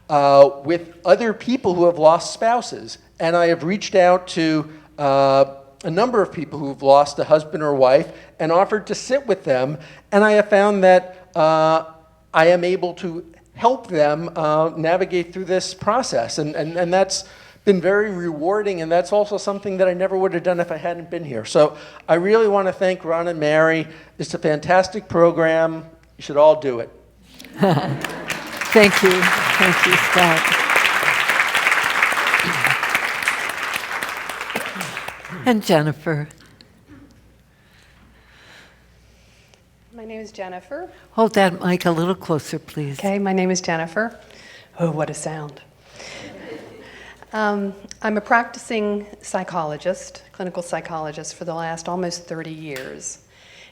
with other people who have lost spouses. And I have reached out to a number of people who have lost a husband or wife and offered to sit with them. And I have found that I am able to help them navigate through this process. And that's been very rewarding, and that's also something that I never would have done if I hadn't been here. So I really want to thank Ron and Mary. It's a fantastic program. You should all do it. Thank you. Thank you, Scott. And Jennifer. My name is Jennifer. Hold that mic a little closer, please. Okay, my name is Jennifer. Oh, what a sound. I'm a practicing psychologist, clinical psychologist, for the last almost 30 years.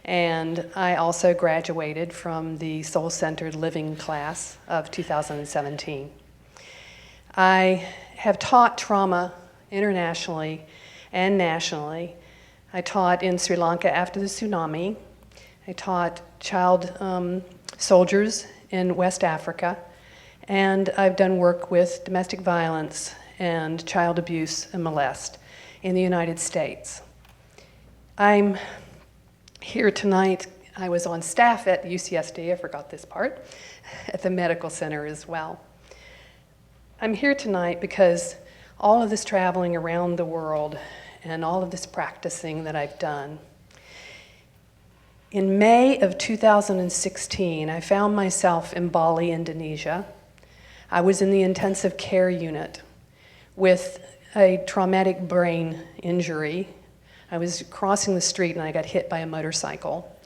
And I also graduated from the soul-centered living class of 2017. I have taught trauma internationally and nationally. I taught in Sri Lanka after the tsunami. I taught child soldiers in West Africa. And I've done work with domestic violence and child abuse and molest in the United States. I'm here tonight. I was on staff at UCSD, I forgot this part, at the medical center as well. I'm here tonight because all of this traveling around the world and all of this practicing that I've done. In May of 2016, I found myself in Bali, Indonesia. I was in the intensive care unit with a traumatic brain injury. I was crossing the street and I got hit by a motorcycle.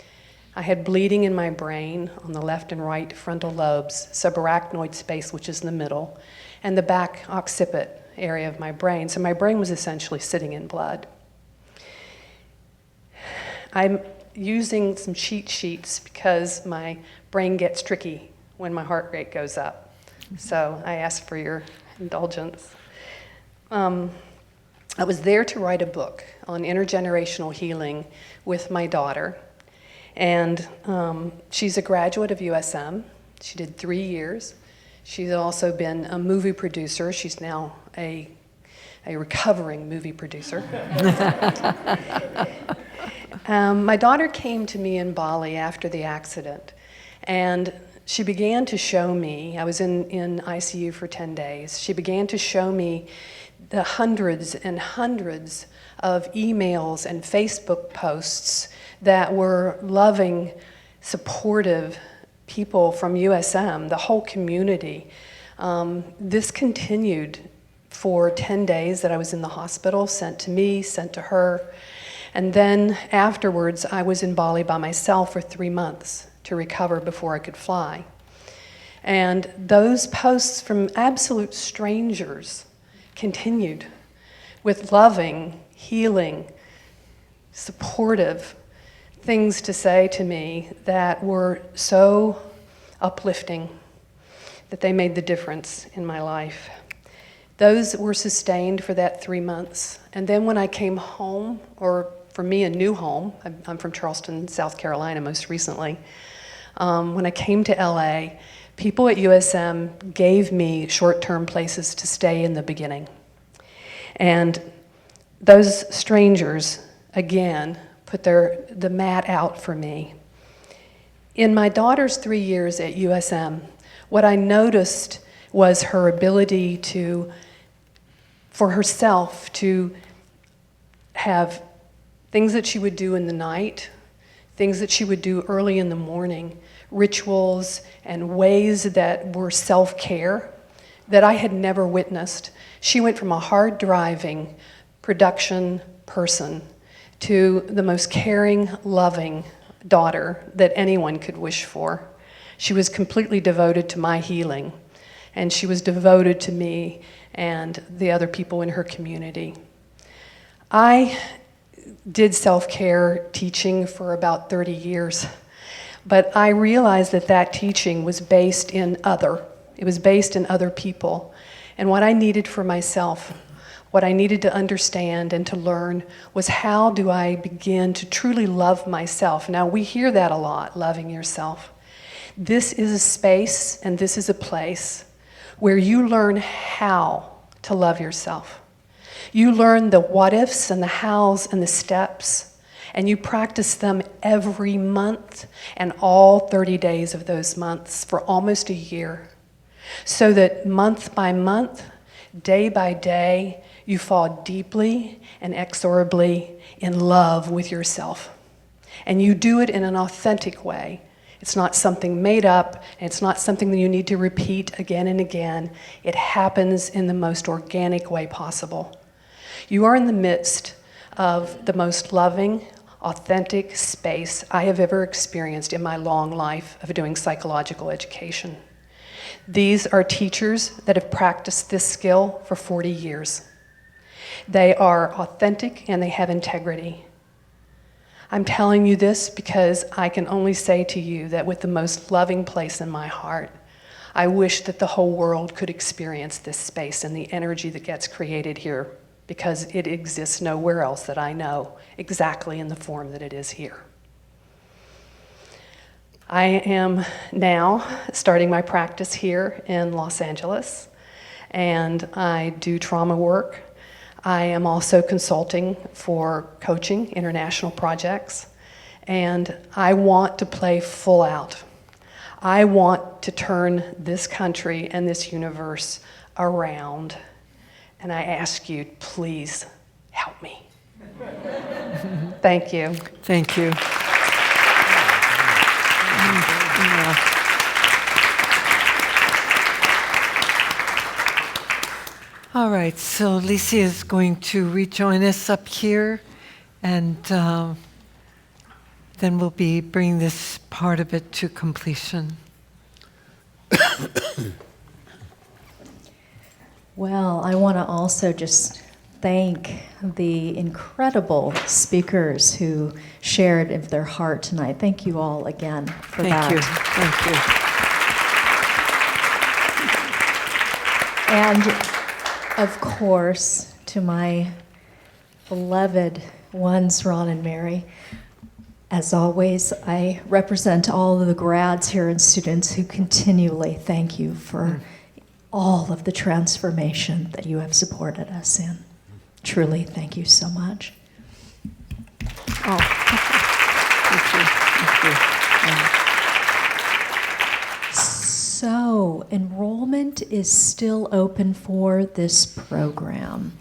I had bleeding in my brain on the left and right frontal lobes, subarachnoid space, which is in the middle, and the back occiput area of my brain. So my brain was essentially sitting in blood. I'm using some cheat sheets because my brain gets tricky when my heart rate goes up. So I ask for your indulgence. I was there to write a book on intergenerational healing with my daughter. And she's a graduate of USM. She did 3 years. She's also been a movie producer. She's now a recovering movie producer. My daughter came to me in Bali after the accident, and she began to show me, I was in ICU for 10 days, she began to show me the hundreds and hundreds of emails and Facebook posts that were loving, supportive people from USM, the whole community. This continued for 10 days that I was in the hospital, sent to me, sent to her. And then afterwards, I was in Bali by myself for 3 months to recover before I could fly. And those posts from absolute strangers continued with loving, healing, supportive things to say to me that were so uplifting that they made the difference in my life. Those were sustained for that 3 months. And then when I came home, or for me, a new home, I'm from Charleston, South Carolina most recently. When I came to LA, people at USM gave me short-term places to stay in the beginning. And those strangers, again, put the mat out for me. In my daughter's 3 years at USM, what I noticed was her ability for herself to have things that she would do in the night, things that she would do early in the morning, rituals and ways that were self-care that I had never witnessed. She went from a hard-driving production person to the most caring, loving daughter that anyone could wish for. She was completely devoted to my healing, and she was devoted to me and the other people in her community. I did self-care teaching for about 30 years, but I realized that teaching was based in other. It was based in other people. And what I needed for myself, what I needed to understand and to learn was how do I begin to truly love myself? Now, we hear that a lot, loving yourself. This is a space and this is a place where you learn how to love yourself. You learn the what-ifs and the hows and the steps, and you practice them every month and all 30 days of those months for almost a year, so that month by month, day by day, you fall deeply and inexorably in love with yourself. And you do it in an authentic way. It's not something made up, and it's not something that you need to repeat again and again. It happens in the most organic way possible. You are in the midst of the most loving, authentic space I have ever experienced in my long life of doing psychological education. These are teachers that have practiced this skill for 40 years. They are authentic and they have integrity. I'm telling you this because I can only say to you that with the most loving place in my heart, I wish that the whole world could experience this space and the energy that gets created here, because it exists nowhere else that I know exactly in the form that it is here. I am now starting my practice here in Los Angeles, and I do trauma work. I am also consulting for coaching international projects, and I want to play full out. I want to turn this country and this universe around, and I ask you, please help me. Thank you. Thank you. All right, so Alicia is going to rejoin us up here, and then we'll be bringing this part of it to completion. Well, I want to also just thank the incredible speakers who shared of their heart tonight. Thank you all again for that. Thank you. And of course, to my beloved ones, Ron and Mary, as always, I represent all of the grads here and students who continually thank you for all of the transformation that you have supported us in. Truly, thank you so much. Oh, thank you. So, enrollment is still open for this program.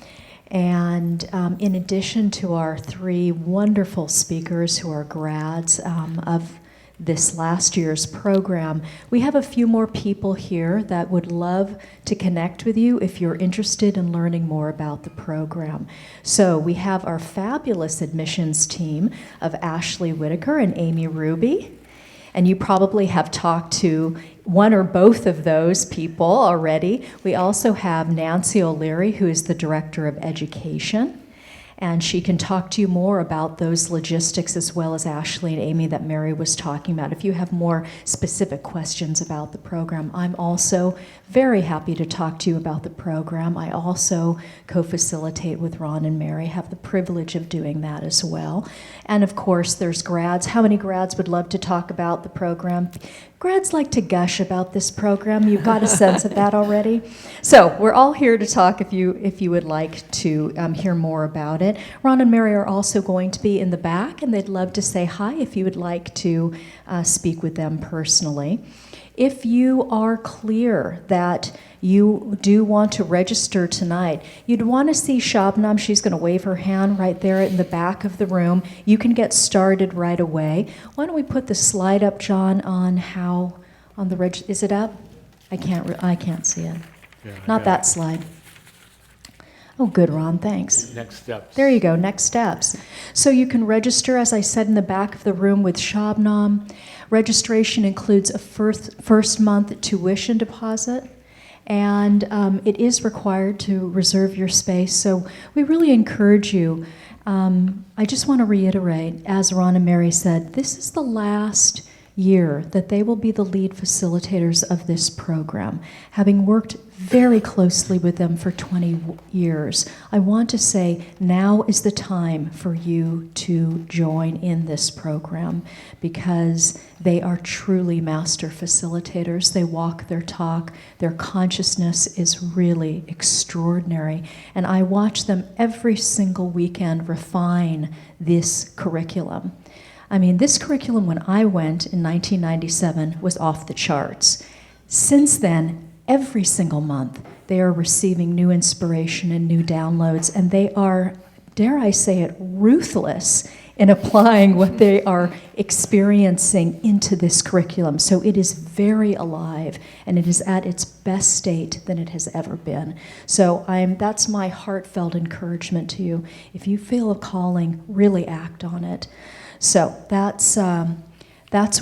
And in addition to our 3 wonderful speakers who are grads of this last year's program, we have a few more people here that would love to connect with you if you're interested in learning more about the program. So we have our fabulous admissions team of Ashley Whitaker and Amy Ruby. And you probably have talked to one or both of those people already. We also have Nancy O'Leary, who is the Director of Education. And she can talk to you more about those logistics, as well as Ashley and Amy that Mary was talking about. If you have more specific questions about the program, I'm also very happy to talk to you about the program. I also co-facilitate with Ron and Mary, have the privilege of doing that as well. And of course, there's grads. How many grads would love to talk about the program? Grads like to gush about this program. You've got a sense of that already. So we're all here to talk if you would like to hear more about it. Ron and Mary are also going to be in the back, and they'd love to say hi if you would like to speak with them personally. If you are clear that you do want to register tonight, you'd want to see Shabnam. She's going to wave her hand right there in the back of the room. You can get started right away. Why don't we put the slide up, John, on the is it up? I can't see it. Yeah, Not that slide. Oh, good, Ron, thanks. Next steps. There you go, next steps. So you can register, as I said, in the back of the room with Shabnam. Registration includes a first month tuition deposit, and it is required to reserve your space. So we really encourage you. I just want to reiterate, as Ron and Mary said, this is the last year that they will be the lead facilitators of this program. Having worked very closely with them for 20 years, I want to say now is the time for you to join in this program, because they are truly master facilitators. They walk their talk. Their consciousness is really extraordinary. And I watch them every single weekend refine this curriculum. I mean, this curriculum, when I went in 1997, was off the charts. Since then, every single month, they are receiving new inspiration and new downloads, and they are, dare I say it, ruthless in applying what they are experiencing into this curriculum. So it is very alive, and it is at its best state than it has ever been. So that's my heartfelt encouragement to you. If you feel a calling, really act on it. So that's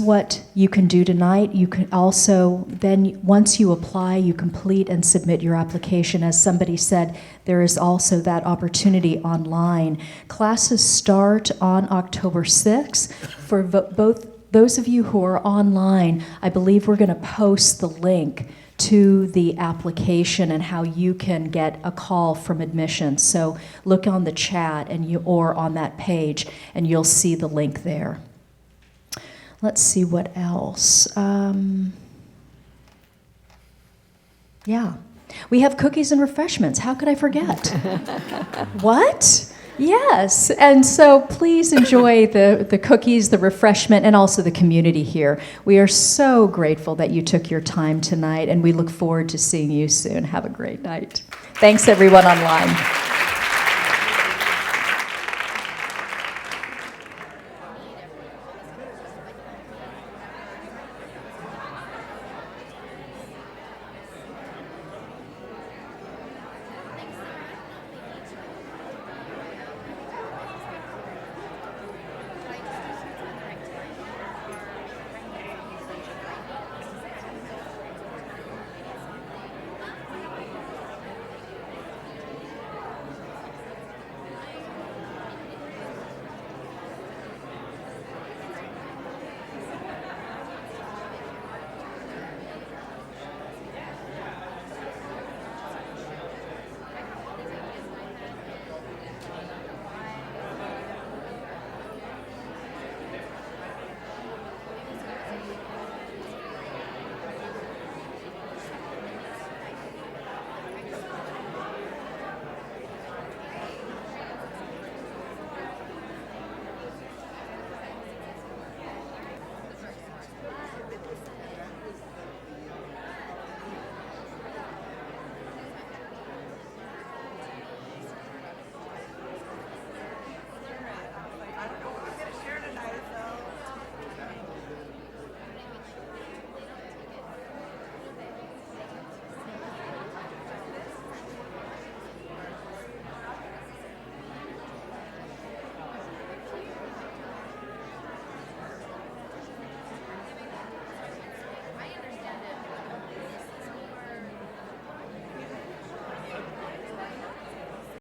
what you can do tonight. You can also, then once you apply, you complete and submit your application. As somebody said, there is also that opportunity online. Classes start on October 6th. For both those of you who are online, I believe we're going to post the link to the application and how you can get a call from admissions. So look on the chat or on that page, and you'll see the link there. Let's see what else. Yeah, we have cookies and refreshments. How could I forget? What? Yes, and so please enjoy the cookies, the refreshment, and also the community here. We are so grateful that you took your time tonight, and we look forward to seeing you soon. Have a great night. Thanks, everyone online.